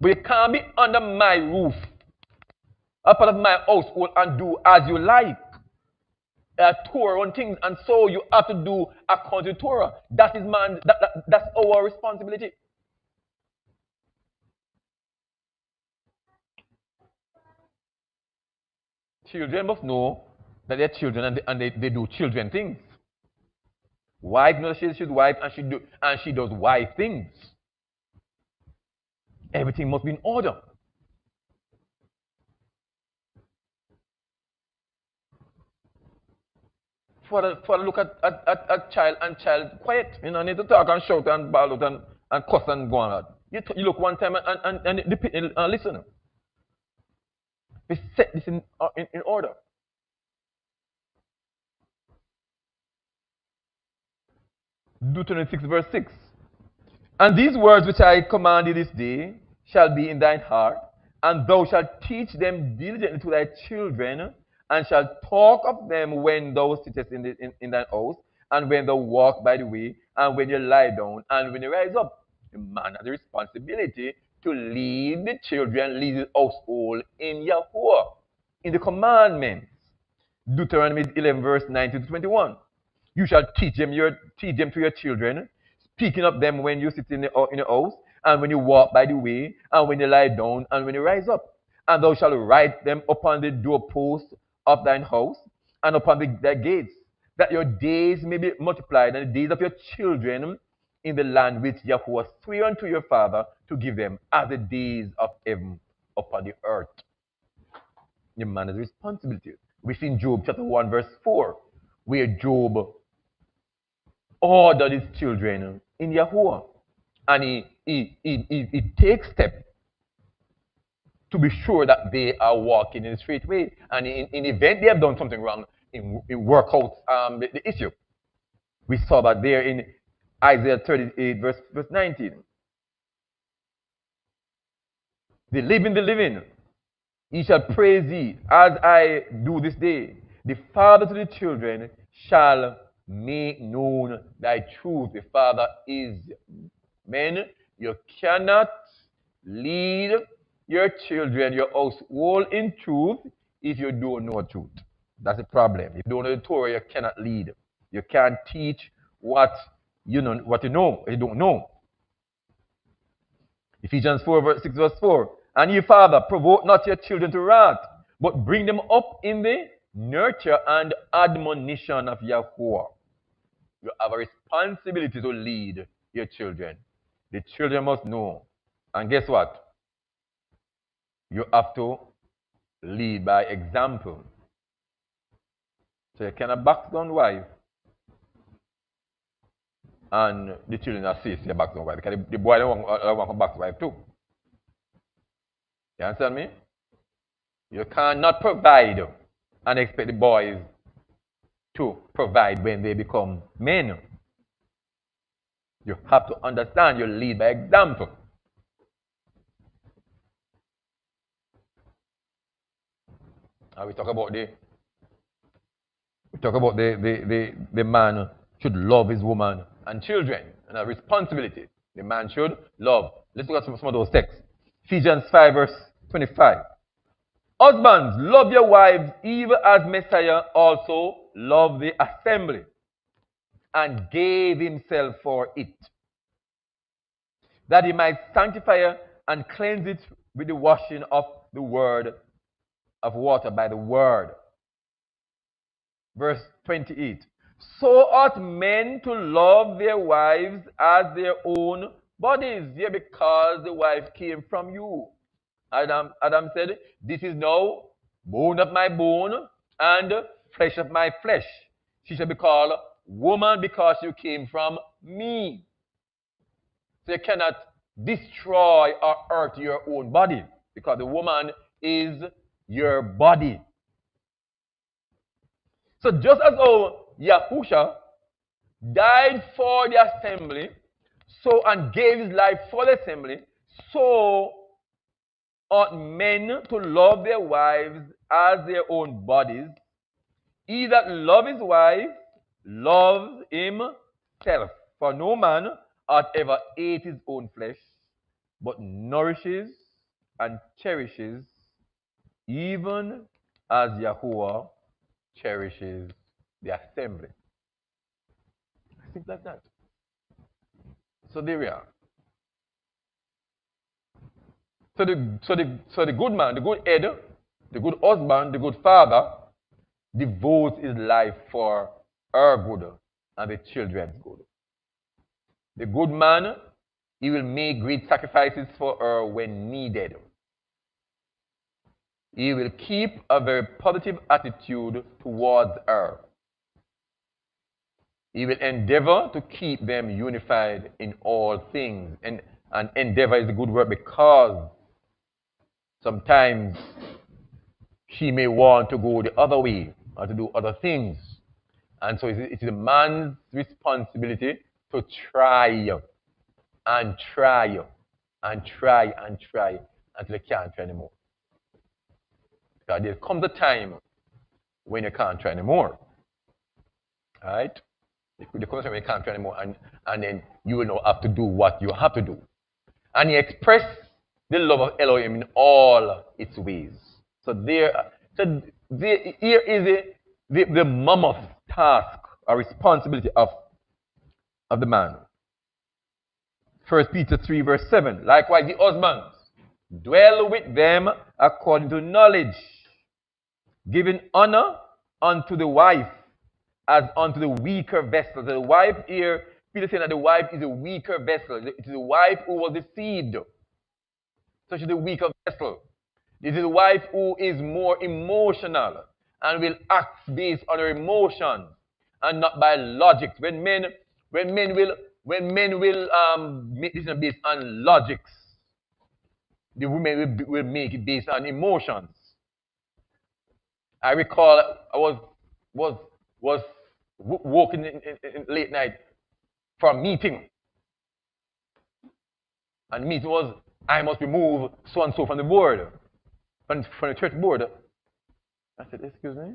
But you can't be under my roof, a part of my household, and do as you like. Torah on things, and so you have to do according to Torah. That is man. That's our responsibility. Children must know that they're children and they do children things. Wife knows she's wife and she does wife things. Everything must be in order. Father look at child and child quiet. You know, need to talk and shout and bawl out and cuss and go on. You look one time and listen. We set this in order. Deuteronomy 6 verse 6. And these words which I command thee this day shall be in thine heart, and thou shalt teach them diligently to thy children, and shalt talk of them when thou sittest in thine house, and when thou walk by the way, and when you lie down, and when you rise up. The man has the responsibility to lead the children, lead his household in Yahuwah, in the commandments. Deuteronomy 11 verse 19 to 21. You shall teach them to your children, speaking of them when you sit in the house, and when you walk by the way, and when you lie down, and when you rise up. And thou shalt write them upon the doorposts of thine house, and upon thy gates, that your days may be multiplied, and the days of your children in the land which Yahuwah sware unto your father to give them, as the days of heaven upon the earth. The man has responsibility. We see in Job chapter 1 verse 4, where Job ordered his children in Yahuwah. And he takes steps to be sure that they are walking in the straight way. And in the event they have done something wrong, in work out the issue. We saw that there in Isaiah 38 verse 19. The living, he shall praise thee, as I do this day. The father to the children shall make known thy truth. The father is. Men, you cannot lead your children, your household in truth if you don't know truth. That's the problem. If you don't know the Torah, you cannot lead. You can't teach what you know. You don't know. Ephesians 4 verse 6 verse 4. And ye father, provoke not your children to wrath, but bring them up in the nurture and admonition of Yahuwah. You have a responsibility to lead your children. The children must know. And guess what? You have to lead by example. So you cannot back down wife. And the children are safe, you back down wife. Because the boy don't want to back wife too. You understand me? You cannot provide and expect the boys to provide when they become men. You have to understand, you lead by example. And we talk about the man should love his woman and children, and a responsibility. The man should love. Let's look at some of those texts. Ephesians 5 verse 25. Husbands, love your wives, even as Messiah also loved the assembly and gave himself for it, that he might sanctify her and cleanse it with the washing of the word of water by the word. Verse 28. So ought men to love their wives as their own bodies. Yeah, because the wife came from you. Adam said, this is now bone of my bone and flesh of my flesh. She shall be called woman because you came from me. So you cannot destroy or hurt your own body, because the woman is your body. So just as how Yahusha died for the assembly, and gave his life for the assembly, so ought men to love their wives as their own bodies. He that loves his wife loves himself. For no man hath ever ate his own flesh, but nourishes and cherishes, even as Yahuwah cherishes the assembly. Simple like that. So there we are. So the good man, the good head, the good husband, the good father devotes his life for our good and the children's good. The good man, he will make great sacrifices for her when needed. He will keep a very positive attitude towards her. He will endeavor to keep them unified in all things. And endeavor is a good word because sometimes she may want to go the other way or to do other things. And so it is a man's responsibility to try and try and try and try until you can't try anymore. Because there comes a time when you can't try anymore. All right? There comes a time when you can't try anymore, and then you will now have to do what you have to do. And he expressed the love of Elohim in all its ways. So here is the mammoth task or responsibility of the man. 1 Peter 3 verse 7. Likewise, the husbands, dwell with them according to knowledge, giving honor unto the wife as unto the weaker vessel. The wife here, Peter saying that the wife is a weaker vessel. It is the wife who was deceived. So she's the weaker vessel. This is a wife who is more emotional and will act based on her emotions and not by logic. When men will make decisions based on logics, the women will make it based on emotions. I recall I was walking in late night for a meeting, and the meeting was I must remove so and so from the board. From the church board. I said, excuse me?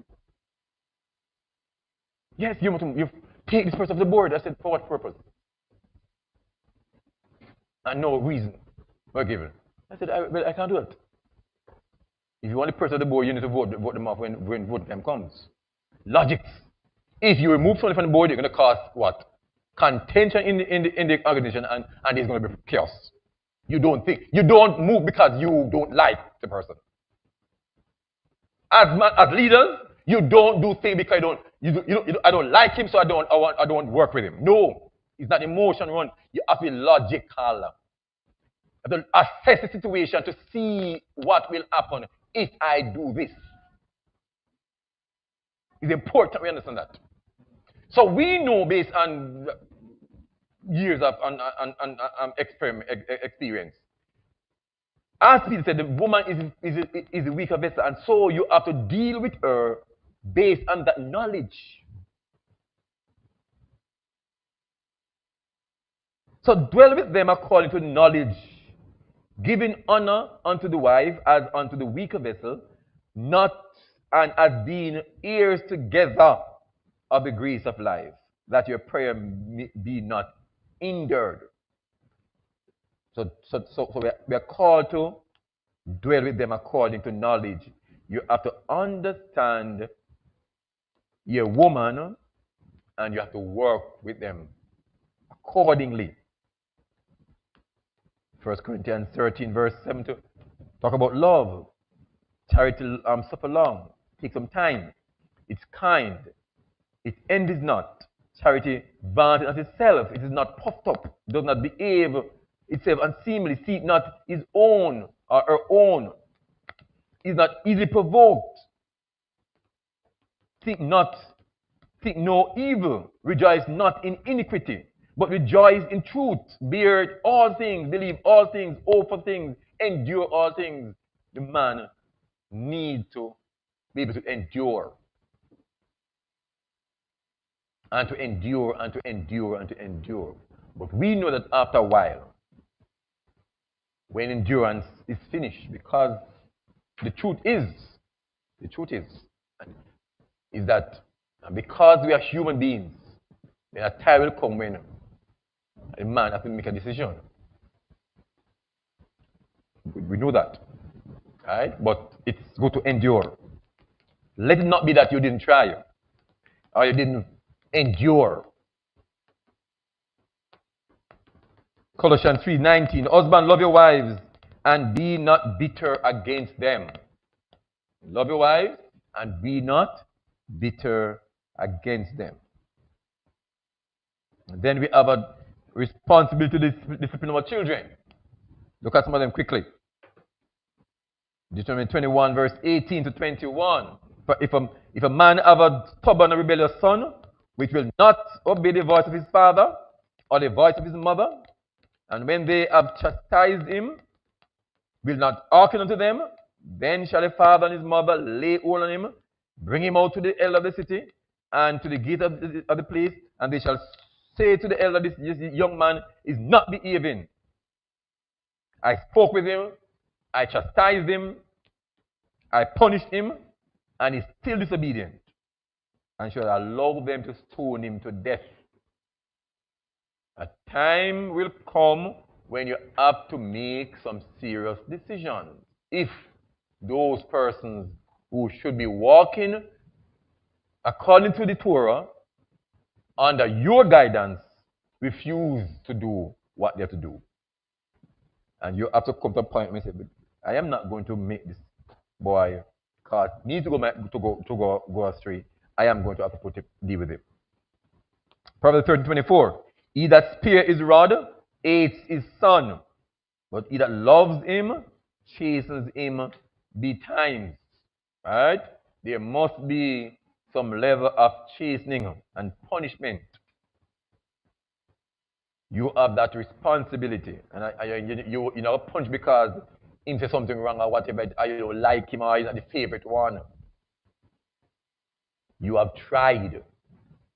Yes, you take this person off the board. I said, for what purpose? And no reason were given. I said, I can't do that. If you want the person off the board, you need to vote them off when vote time comes. Logics. If you remove someone from the board, you're going to cause what? Contention in the organization, and there's going to be chaos. You don't move because you don't like the person. As leaders, you don't do things because I don't like him, so I don't work with him. No, it's not emotion run. You have to be logical. You have to assess the situation to see what will happen if I do this. It's important we understand that. So we know based on years of experience. As Peter said, the woman is a weaker vessel, and so you have to deal with her based on that knowledge. So dwell with them according to knowledge, giving honor unto the wife as unto the weaker vessel, not and as being heirs together of the grace of life, that your prayer be not hindered. So we are called to dwell with them according to knowledge. You have to understand your woman, and you have to work with them accordingly. 1 Corinthians 13 verse 7 to talk about love. Charity suffer long, take some time. It's kind. It endeth not. Charity vaunteth not itself. It is not puffed up. It does not behave itself unseemly. Seek not his own or her own. Is not easily provoked. Think no evil. Rejoice not in iniquity, but rejoice in truth. Bear all things, believe all things, hope for things, endure all things. The man needs to be able to endure. And to endure, and to endure, and to endure. But we know that after a while, when endurance is finished, because the truth is that because we are human beings, then a time will come when A man has to make a decision. We know that. Right? But it's good to endure. Let it not be that you didn't try or you didn't endure. Colossians 3:19. Husband, love your wives and be not bitter against them. Love your wives and be not bitter against them. And then we have a responsibility to discipline our children. Look at some of them quickly. Deuteronomy 21, verse 18 to 21. If a man have a stubborn and rebellious son, which will not obey the voice of his father or the voice of his mother, and when they have chastised him, will not hearken unto them, then shall the father and his mother lay hold on him, bring him out to the elder of the city, and to the gate of the place, and they shall say to the elder, this young man is not behaving. I spoke with him, I chastised him, I punished him, and he's still disobedient. And shall allow them to stone him to death. A time will come when you have to make some serious decisions. If those persons who should be walking according to the Torah, under your guidance, refuse to do what they have to do. And you have to come to a point where you say, I am not going to make this boy cause me to go astray. I am going to have to deal with him. Proverbs 13:24. He that spare his rod hates his son, but he that loves him chastens him betimes. Right? There must be some level of chastening and punishment. You have that responsibility. And you know, punch because him say something wrong or whatever, or you don't like him or he's not the favorite one. You have tried.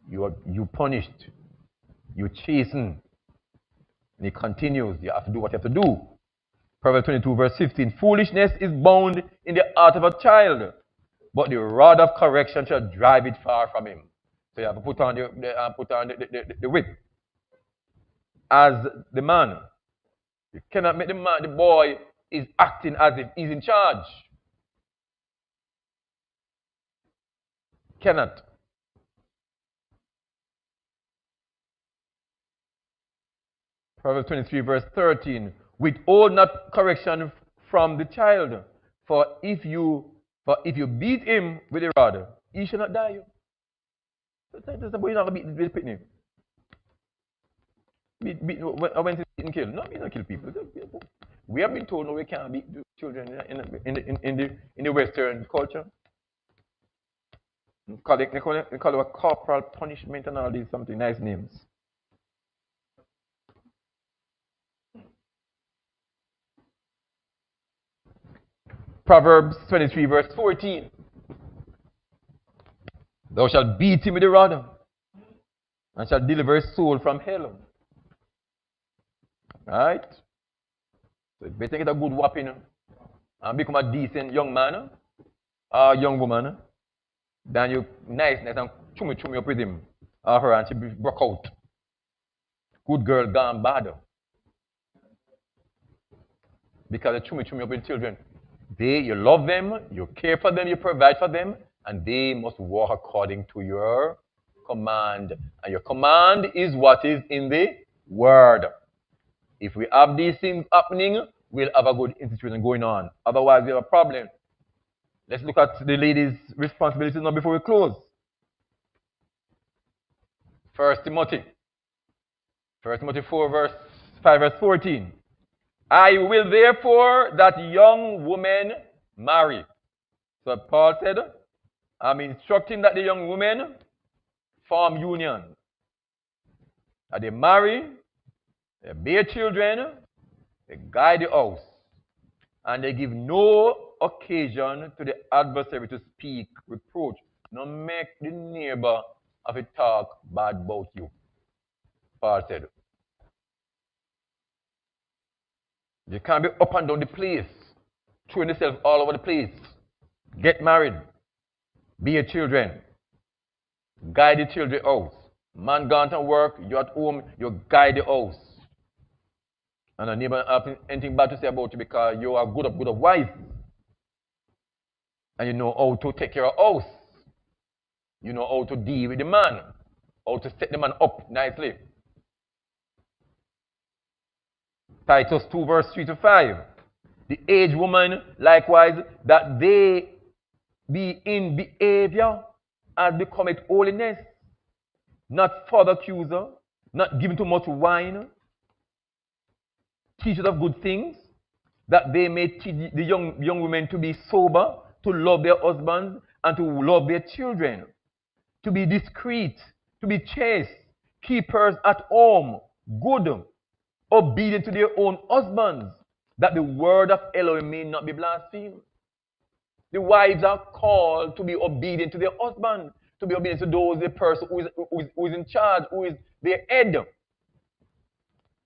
You punished. You chasten. And it continues. You have to do what you have to do. Proverbs 22, verse 15. Foolishness is bound in the heart of a child, but the rod of correction shall drive it far from him. So you have to put on the whip. As the man. You cannot make the boy is acting as if he's in charge. Cannot. Proverbs 23, verse 13. Withhold not correction from the child, for if you beat him with a rod, he shall not die. That's the boy not beat the picnic. When he's beaten, kill. No, we don't kill people. We have been told no, we can't beat children in the Western culture. They call it a corporal punishment and all these something nice names. Proverbs 23, verse 14. Thou shalt beat him with a rod, and shalt deliver his soul from hell. Right? So you better get a good whopping and become a decent young man or young woman. Then you nice and chummy up with him or her and she broke out. Good girl gone bad. Because you chummy up with children. You love them, you care for them, you provide for them, and they must walk according to your command. And your command is what is in the word. If we have these things happening, we'll have a good institution going on. Otherwise, we have a problem. Let's look at the ladies' responsibilities now before we close. 1 Timothy 4, verse 5, verse 14. I will therefore that young women marry. So Paul said, I'm instructing that the young women form union. That they marry, they bear children, they guide the house, and they give no occasion to the adversary to speak reproach. No make the neighbor of it talk bad about you. Paul said. You can't be up and down the place, throwing yourself all over the place. Get married, bear children, guide the children out, Man gone to work, you're at home, you guide the house. And a neighbor have anything bad to say about you because you are good of wife. And you know how to take care of house. You know how to deal with the man. How to set the man up nicely. Titus 2 verse 3 to 5. The aged woman likewise that they be in behavior as becometh holiness, not further accuser, not given too much wine, teachers of good things, that they may teach the young women to be sober, to love their husbands, and to love their children, to be discreet, to be chaste, keepers at home, good, obedient to their own husbands, that the word of Elohim may not be blasphemed. The wives are called to be obedient to their husband, to be obedient to those, the person who is in charge, who is their head.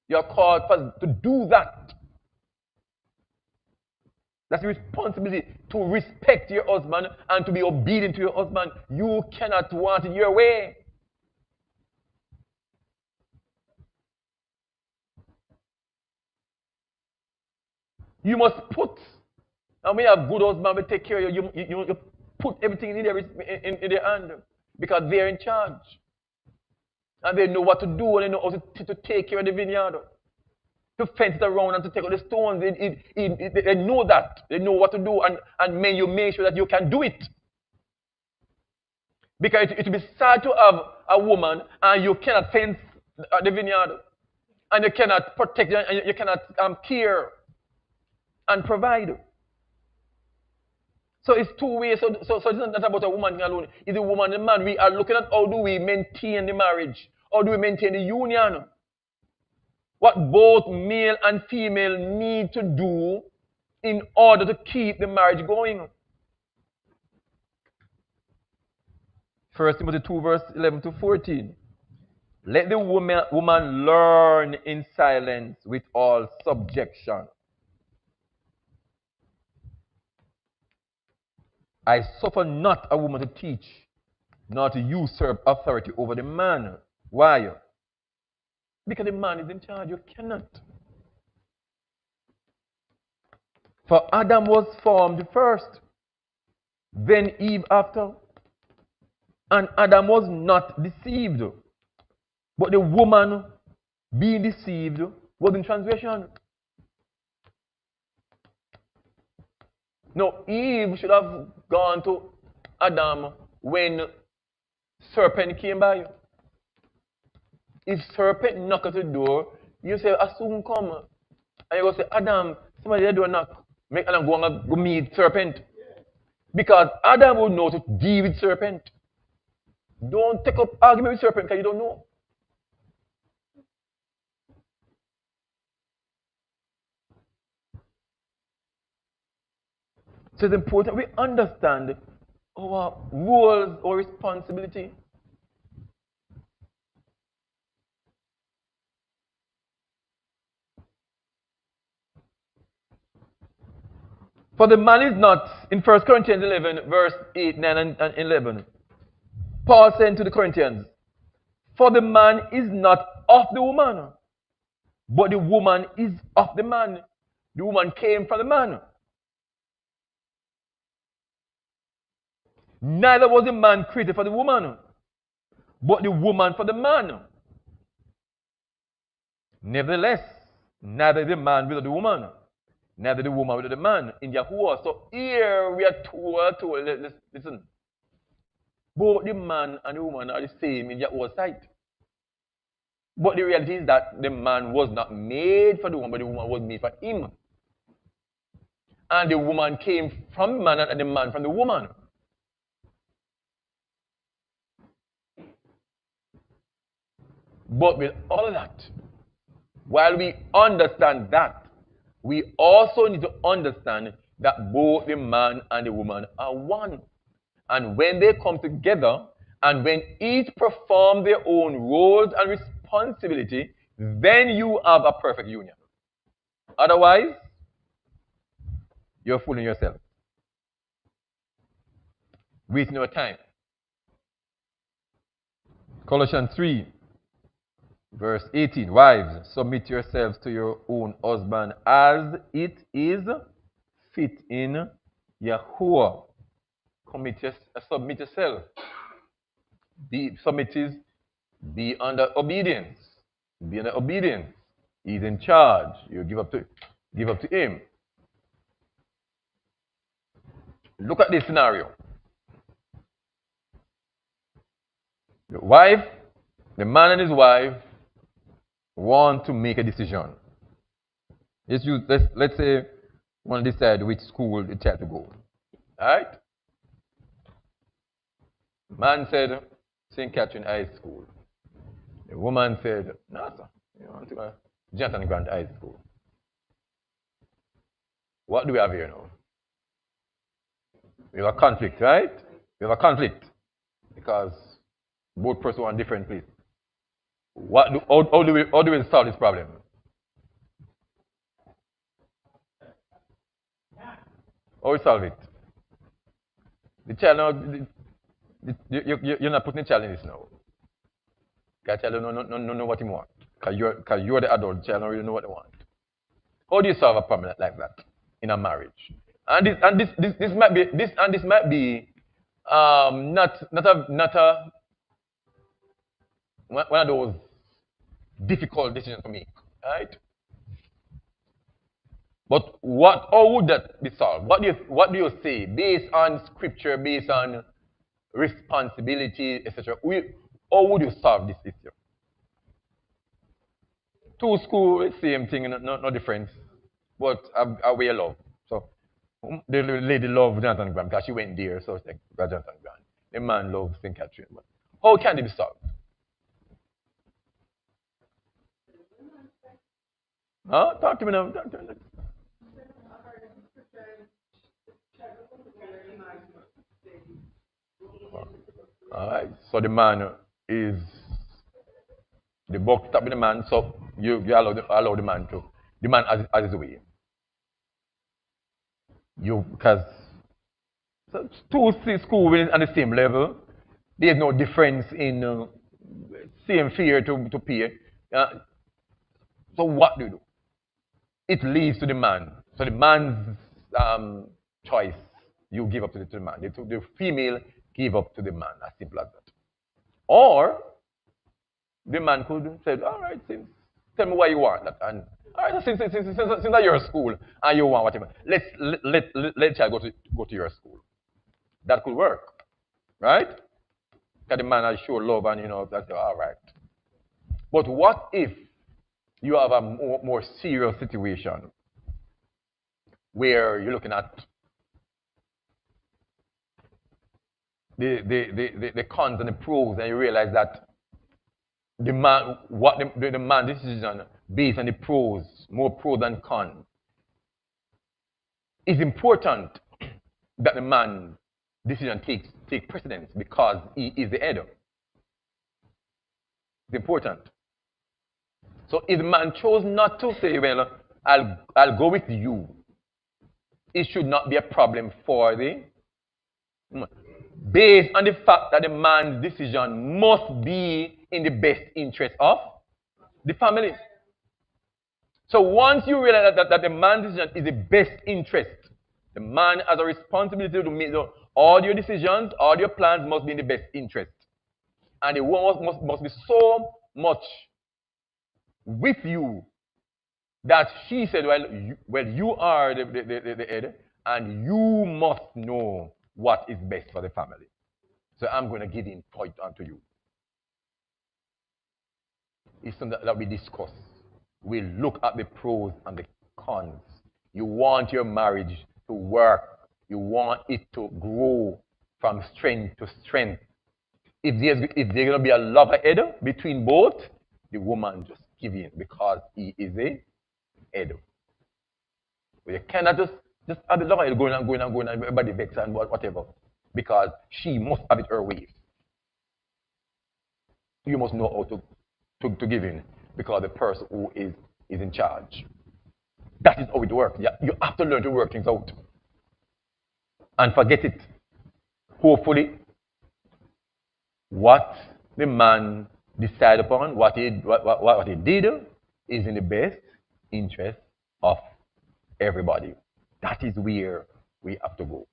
You are called to do that. That's the responsibility, to respect your husband and to be obedient to your husband. You cannot want it your way. You must put, and we have good husband, we take care of you. You put everything in their hand because they're in charge. And they know what to do, and they know how to take care of the vineyard. To fence it around and to take out the stones. They know that. They know what to do, and may you make sure that you can do it. Because it will be sad to have a woman and you cannot fence the vineyard, and you cannot protect, and you cannot care and provide. So it's two ways. So it's not about a woman alone. It's a woman and a man. We are looking at how do we maintain the marriage? How do we maintain the union? What both male and female need to do in order to keep the marriage going. 1 Timothy 2 verse 11 to 14. Let the woman learn in silence with all subjection. I suffer not a woman to teach, nor to usurp authority over the man. Why? Because the man is in charge. You cannot. For Adam was formed first, then Eve after. And Adam was not deceived. But the woman being deceived was in transgression. No, Eve should have gone to Adam when serpent came by. If serpent knock at the door, you say, I soon come. And you go say, Adam, somebody at the door knock. Make Adam go meet serpent. Because Adam would know to deal with serpent. Don't take up argument with serpent because you don't know. So it's important we understand our roles or responsibility. For the man is not, in 1 Corinthians 11, verse 8, 9, and 11, Paul said to the Corinthians, for the man is not of the woman, but the woman is of the man. The woman came from the man. Neither was the man created for the woman, but the woman for the man. Nevertheless, neither the man without the woman, neither the woman without the man in Yahuwah. So here we are told, listen, both the man and the woman are the same in Yahuwah's sight. But the reality is that the man was not made for the woman, but the woman was made for him. And the woman came from the man and the man from the woman. But with all of that, while we understand that, we also need to understand that both the man and the woman are one. And when they come together, and when each perform their own roles and responsibility, then you have a perfect union. Otherwise, you're fooling yourself. Wasting your time. Colossians 3, verse 18. Wives, submit yourselves to your own husband as it is fit in Yahuwah. Submit yourself. Be under obedience. Be under obedience. He's in charge. You give up to him. Look at this scenario. The man and his wife want to make a decision. Let's say want to decide which school the child to go. Alright? Man said St. Catherine High School. The woman said, no, sir, you want to go to Jonathan Grant High School. What do we have here now? We have a conflict, right? We have a conflict because both persons want different places. How do we solve this problem? How we solve it? The child now, you're not putting the child in this now. Because the child don't know what he wants. Because you're the adult, the child don't really know what they want. How do you solve a problem like that in a marriage? And this might be not one of those difficult decisions to make, right? But how would that be solved? What do you say based on scripture, based on responsibility, etc.? How would you solve this issue? Two schools, same thing, no difference, but a way of love. So the lady loved Jonathan Grant because she went there, so it's like Jonathan Grant. The man loves St. Catherine. But how can it be solved? Huh? Talk to me now. Talk to me. All right. So the man is the book stop with the man. So you allow the man to as his way. Because so two schools on the same level. There's no difference in same fare to pay. So what do you do? It leads to the man. So the man's choice, you give up to the man. The female give up to the man. As simple as that. Or the man could say, all right, tell me why you want that. And all right, since that you're school and you want whatever, let child go to your school. That could work, right? Because the man has show love and that's all right. But what if you have a more serious situation where you're looking at the cons and the pros, and you realize that the man decision based on the pros, more pros than cons. It's important that the man decision take precedence because he is the head. It's important. So if the man chose not to say, well, I'll go with you, it should not be a problem for the based on the fact that the man's decision must be in the best interest of the family. So once you realize that the man's decision is the best interest, the man has a responsibility to make all your decisions, all your plans must be in the best interest. And the woman must be so much with you that she said, well, you are the head, and you must know what is best for the family. So I'm going to give in point unto you. It's something that we discuss. We look at the pros and the cons. You want your marriage to work. You want it to grow from strength to strength. If there's going to be a love head between both, the woman just give in because he is a head. But you cannot just have the love head going and everybody vex and whatever. Because she must have it her way. You must know how to give in because the person who is in charge. That is how it works. You have to learn to work things out. And forget it. Hopefully, what the man decide upon, what he did is in the best interest of everybody. That is where we have to go.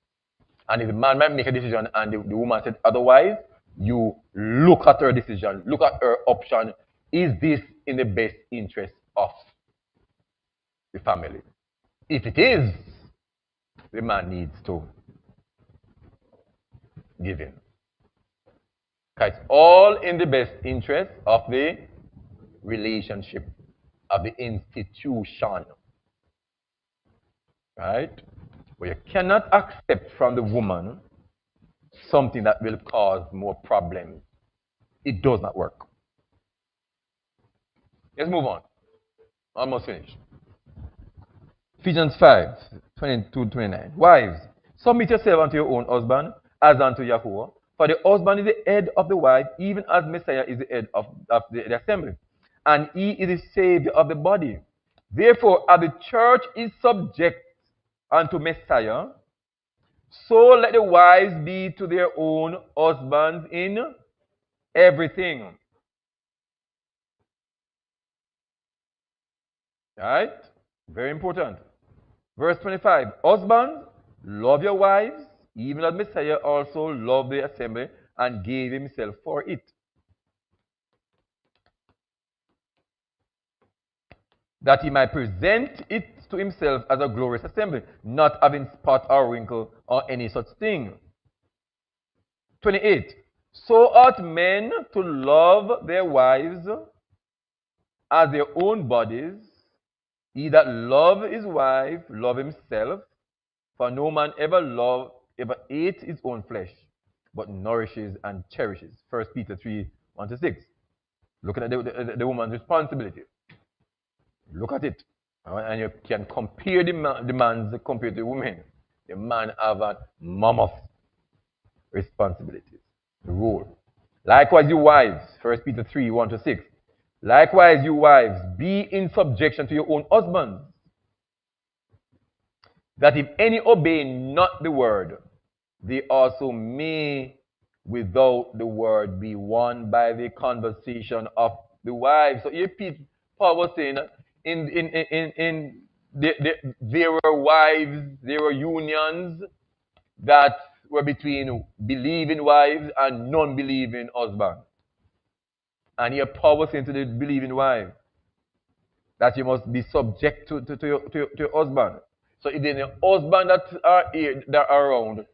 And if the man might make a decision and the woman said otherwise, you look at her decision, look at her option. Is this in the best interest of the family? If it is, the man needs to give in. It's all in the best interest of the relationship, of the institution. Right? But you cannot accept from the woman something that will cause more problems. It does not work. Let's move on. Almost finished. Ephesians 5, 22-29. Wives, submit yourself unto your own husband as unto Yahuwah. For the husband is the head of the wife, even as Messiah is the head of the assembly. And he is the Savior of the body. Therefore, as the church is subject unto Messiah, so let the wives be to their own husbands in everything. Right? Very important. Verse 25. Husbands, love your wives, even as Messiah also loved the assembly and gave himself for it, that he might present it to himself as a glorious assembly, not having spot or wrinkle or any such thing. 28. So ought men to love their wives as their own bodies. He that love his wife, love himself. For no man ever ate his own flesh, but nourishes and cherishes. 1 Peter 3, 1-6. Looking at the woman's responsibility. Look at it. And you can compare the man's compared to the woman. The man have a mammoth responsibilities, the role. Likewise, you wives, 1 Peter 3, 1-6. Likewise, you wives, be in subjection to your own husbands, that if any obey not the word, they also may without the word be won by the conversation of the wives. So here Paul was saying, there were wives, there were unions that were between believing wives and non-believing husbands. And here Paul was saying to the believing wife that you must be subject to your husband. So if there's a husband that are around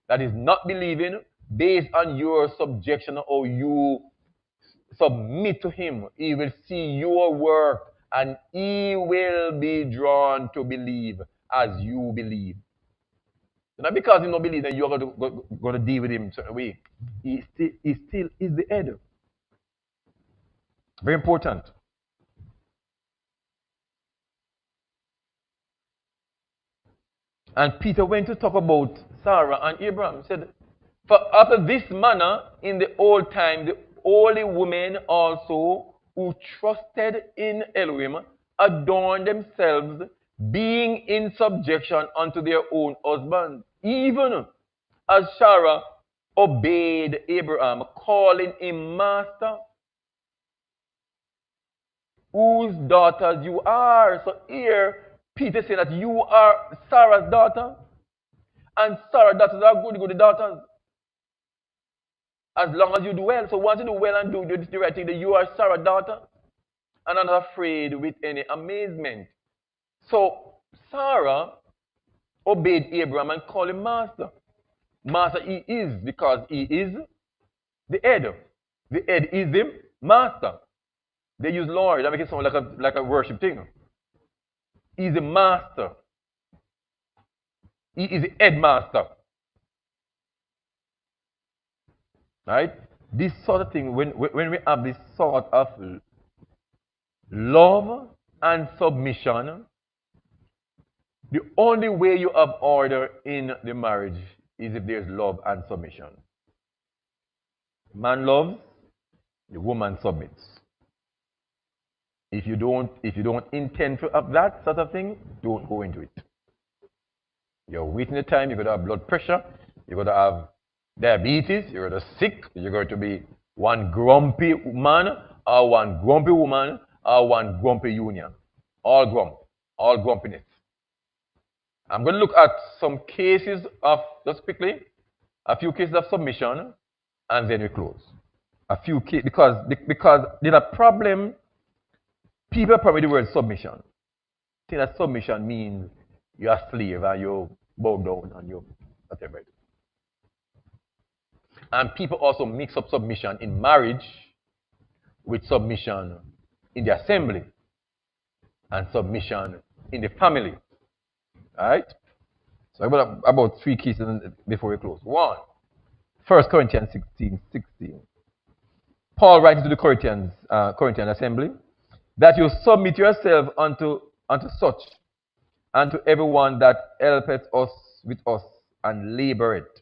that is not believing, based on your subjection or you submit to him, he will see your work and he will be drawn to believe as you believe. Not because he don't believe that you're going to deal with him a certain way. He still is the head. Very important. And Peter went to talk about Sarah and Abraham. He said, for after this manner, in the old time, the holy women also who trusted in Elohim adorned themselves, being in subjection unto their own husbands, even as Sarah obeyed Abraham, calling him master, whose daughters you are. So here, Peter said that you are Sarah's daughter, and Sarah's daughters are good daughters, as long as you do well. So once you do well and do the right thing, then you are Sarah's daughter, and are not afraid with any amazement. So Sarah obeyed Abraham and called him master. Master he is, because he is the head. The head is the master. They use Lord. That makes it sound like a worship thing. He's the master. He is the headmaster. Right? This sort of thing, when we have this sort of love and submission, the only way you have order in the marriage is if there's love and submission. Man loves, the woman submits. If you don't intend to have that sort of thing, don't go into it. You're wasting the time. You're going to have blood pressure. You're going to have diabetes. You're going to be sick. You're going to be One grumpy man, or one grumpy woman, or one grumpy union. All grump, all grumpiness. I'm going to look at some cases of, just quickly, a few cases of submission, and then we close. A few cases, because there's a problem. People probably the word submission. Think that submission means you're a slave and you bow down and you whatever. And people also mix up submission in marriage with submission in the assembly and submission in the family. Alright? So about three cases before we close. 1 Corinthians 16:16. Paul writing to the Corinthian assembly that you submit yourself unto such and to everyone that helpeth us with us and labor it.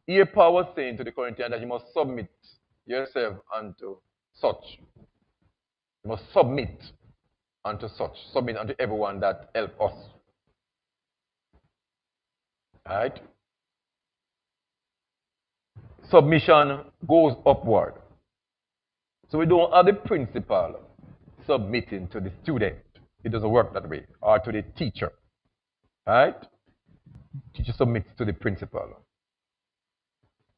Here Paul was saying to the Corinthians that you must submit yourself unto such. You must submit unto such. Submit unto everyone that help us. Alright? Submission goes upward. So we don't have the principal submitting to the student. It doesn't work that way. Or to the teacher. Alright? Teacher submits to the principal.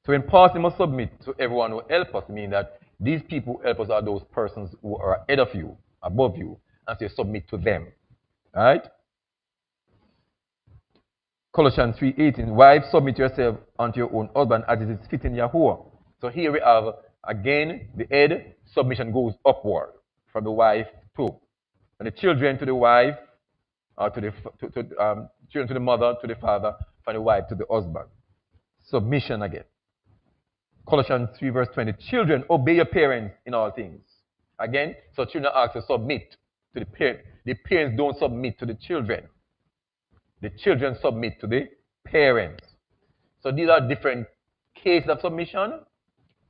So when Paul says must submit to everyone who help us, mean that these people who help us are those persons who are ahead of you, above you, and so you submit to them. Alright? Colossians 3:18, wives, submit yourself unto your own husband as it is fitting Yahuwah. So here we have, again, the head, submission goes upward from the wife to. And the children to the wife, or to the children to the mother, to the father, from the wife to the husband. Submission again. Colossians 3:20, children, obey your parents in all things. Again, so children are asked to submit to the parents. The parents don't submit to the children. The children submit to the parents. So these are different cases of submission,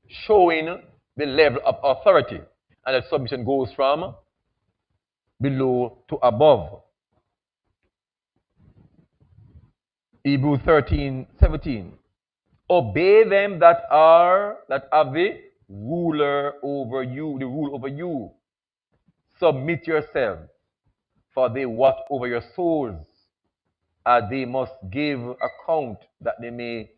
showing the level of authority. And that submission goes from below to above. Hebrews 13:17. Obey them that have the ruler over you, the rule over you. Submit yourselves, for they watch over your souls, as they must give account that they may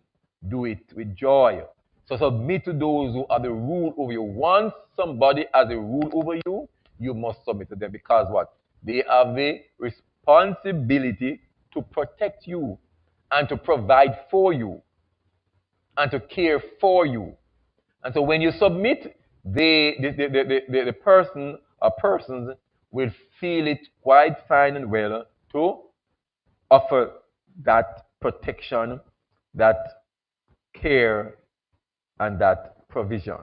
do it with joy. So submit to those who are the rule over you. Once somebody has a rule over you, you must submit to them, because what? They have the responsibility to protect you and to provide for you and to care for you. And so when you submit, the person or persons will feel it quite fine and well to offer that protection, that care, and that provision.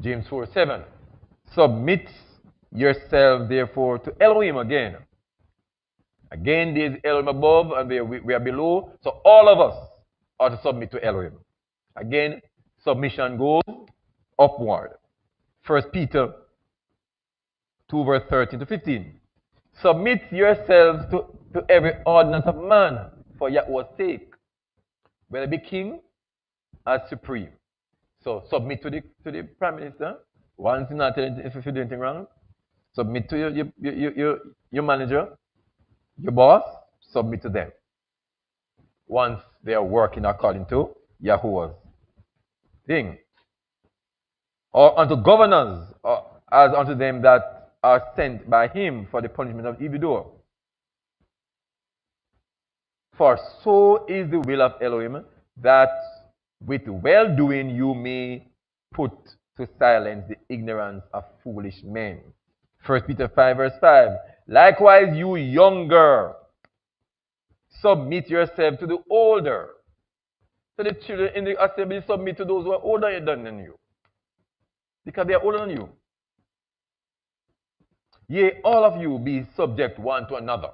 James 4:7. Submit yourselves therefore to Elohim again. Again, there's Elohim above and we are below. So all of us are to submit to Elohim. Again, submission goes upward. 1 Peter 2:13-15. Submit yourselves to every ordinance of man for Yahuwah's sake, whether be king as supreme. So submit to the prime minister. Once you're not telling if you do anything wrong, submit to your manager, your boss. Submit to them. Once they are working according to Yahuwah's thing, or unto governors, or as unto them that are sent by him for the punishment of evildoer. For so is the will of Elohim, that with well-doing you may put to silence the ignorance of foolish men. 1 Peter 5:5. Likewise, you younger, submit yourself to the older. So the children in the assembly submit to those who are older than you, because they are older than you. Yea, all of you be subject one to another,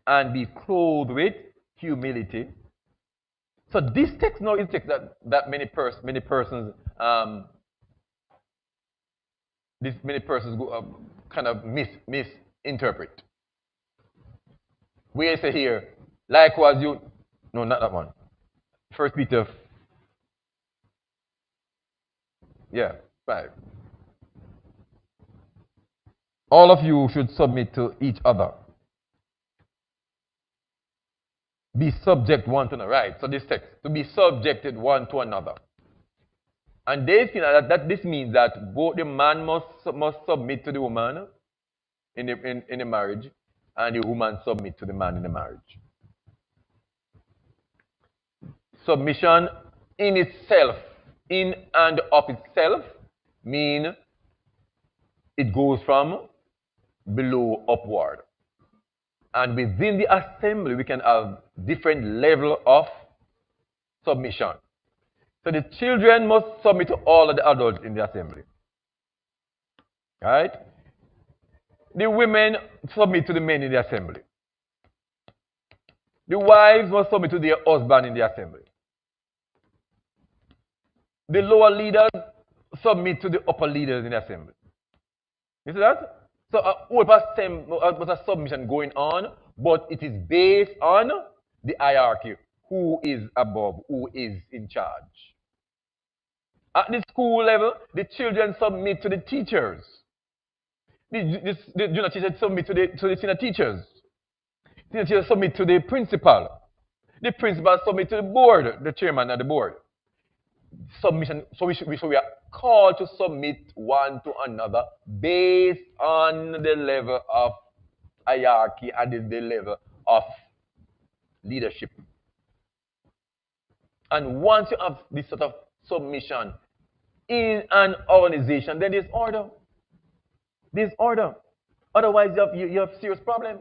and be clothed with humility. So this text now is a text that many persons go, kind of misinterpret. We say here, likewise you, no, not that one. First Peter, 5. All of you should submit to each other. Be subject one to another. Right. So this text, to be subjected one to another. And they feel that this means that both the man must submit to the woman in the marriage, and the woman submit to the man in the marriage. Submission in itself, in and of itself, mean it goes from below upward. And within the assembly, we can have different level of submission. So the children must submit to all of the adults in the assembly. Right? The women submit to the men in the assembly. The wives must submit to their husband in the assembly. The lower leaders submit to the upper leaders in the assembly. You see that? So a submission going on, but it is based on the hierarchy. Who is above? Who is in charge? At the school level, the children submit to the teachers. The junior teachers submit to the senior teachers. The senior teachers submit to the principal. The principal submit to the board, the chairman of the board. Submission. So we are called to submit one to another based on the level of hierarchy and the level of leadership. And once you have this sort of submission in an organization, then there's order. There's order. Otherwise, you have serious problems.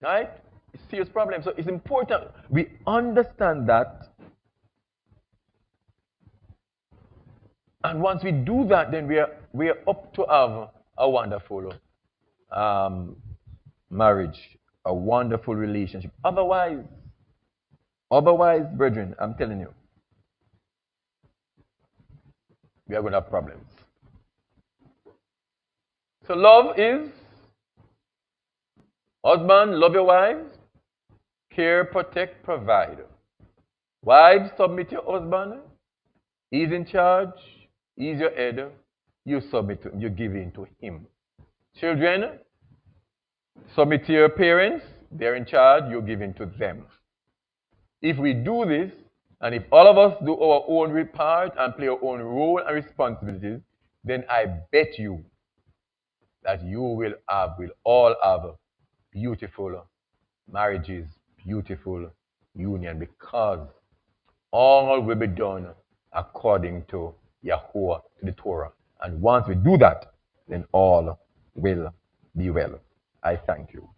Right? Serious problems. So it's important we understand that. And once we do that, then we are up to have a wonderful marriage, a wonderful relationship. Otherwise, brethren, I'm telling you, we are going to have problems. So love is, husband, love your wives, care, protect, provide. Wives, submit to your husband. He's in charge. He's your head. You submit to him. You give in to him. Children, submit to your parents. They're in charge. You give in to them. If we do this, and if all of us do our own part and play our own role and responsibilities, then I bet you that you will all have beautiful marriages, beautiful union, because all will be done according to Yahuwah, to the Torah. And once we do that, then all will be well. I thank you.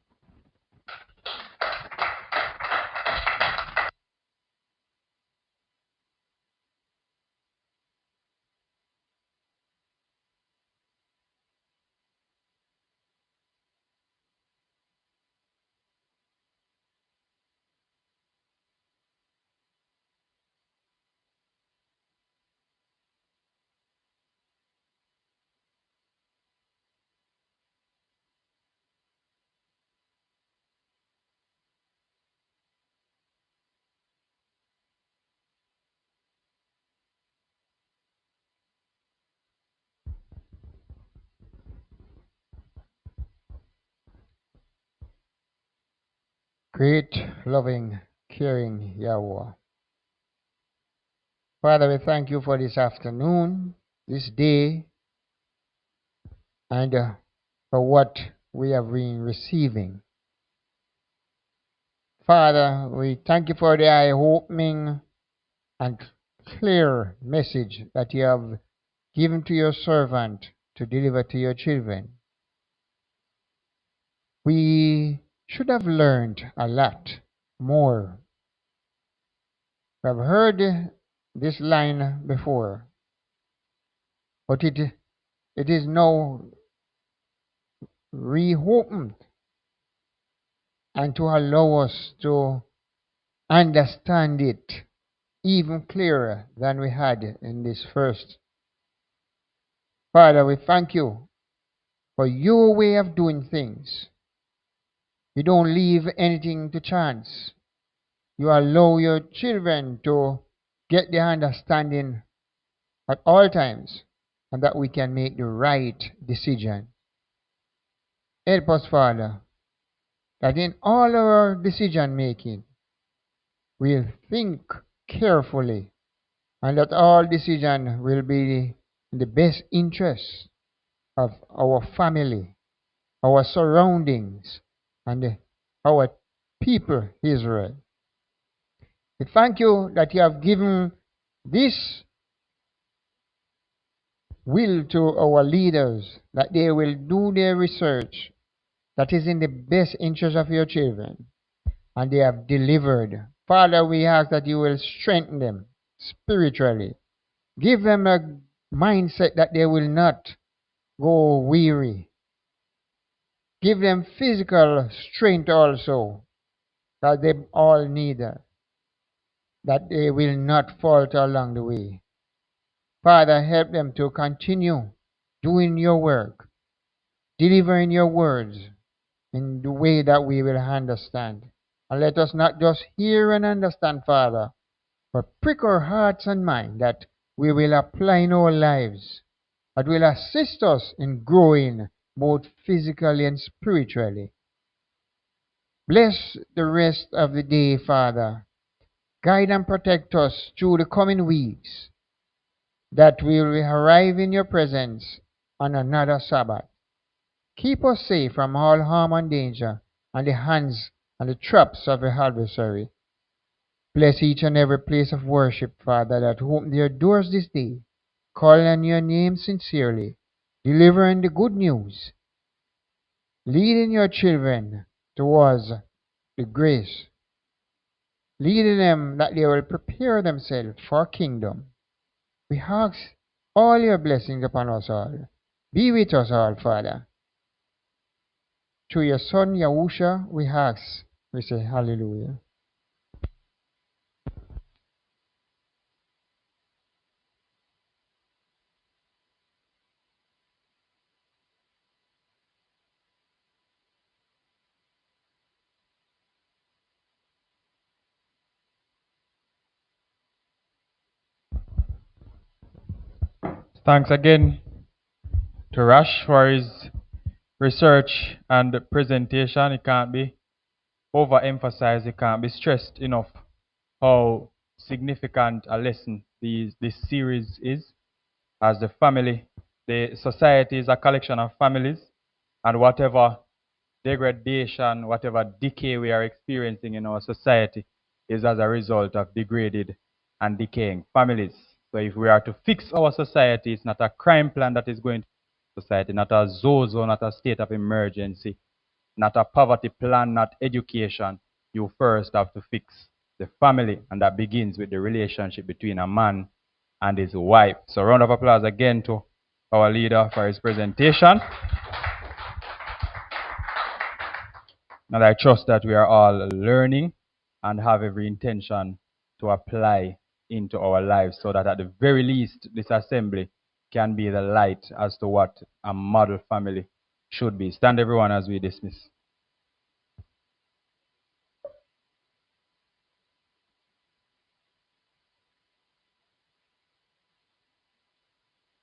Great, loving, caring Yahweh. Father, we thank you for this afternoon, this day, and for what we have been receiving. Father, we thank you for the eye-opening and clear message that you have given to your servant to deliver to your children. We should have learned a lot more. We have heard this line before, but it is now reopened and to allow us to understand it even clearer than we had in this first. Father, we thank you for your way of doing things. You don't leave anything to chance. you allow your children to get the understanding at all times and that we can make the right decision. Help us, Father, that in all our decision making, we'll think carefully and that all decision will be in the best interest of our family, our surroundings, and our people, Israel. We thank you that you have given this will to our leaders, that they will do their research that is in the best interest of your children, and they have delivered. Father, we ask that you will strengthen them spiritually. Give them a mindset that they will not go weary. Give them physical strength also, that they all need, that they will not falter along the way. Father, help them to continue doing your work, delivering your words in the way that we will understand. And let us not just hear and understand, Father, but prick our hearts and mind that we will apply in our lives, that will assist us in growing both physically and spiritually. Bless the rest of the day, Father. Guide and protect us through the coming weeks, that we will arrive in your presence on another Sabbath. Keep us safe from all harm and danger and the hands and the traps of the adversary. Bless each and every place of worship, Father, that open their doors this day, calling on your name sincerely, delivering the good news, leading your children towards the grace, leading them that they will prepare themselves for kingdom. We ask all your blessings upon us all. Be with us all, Father. Through your Son, Yahusha, we ask. We say hallelujah. Thanks again to Rash for his research and presentation. It can't be overemphasized, it can't be stressed enough how significant a lesson this series is. As the family, the society is a collection of families, and whatever degradation, whatever decay we are experiencing in our society is as a result of degraded and decaying families. So if we are to fix our society, it's not a crime plan that is going to fix society, not a zozo, not a state of emergency, not a poverty plan, not education. You first have to fix the family, and that begins with the relationship between a man and his wife. So round of applause again to our leader for his presentation. And I trust that we are all learning and have every intention to apply into our lives, so that at the very least this assembly can be the light as to what a model family should be. Stand everyone as we dismiss.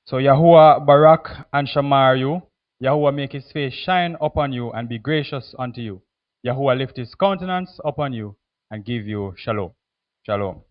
So Yahuwah Barak and Shamar you. Yahuwah make his face shine upon you and be gracious unto you. Yahuwah lift his countenance upon you and give you shalom. Shalom.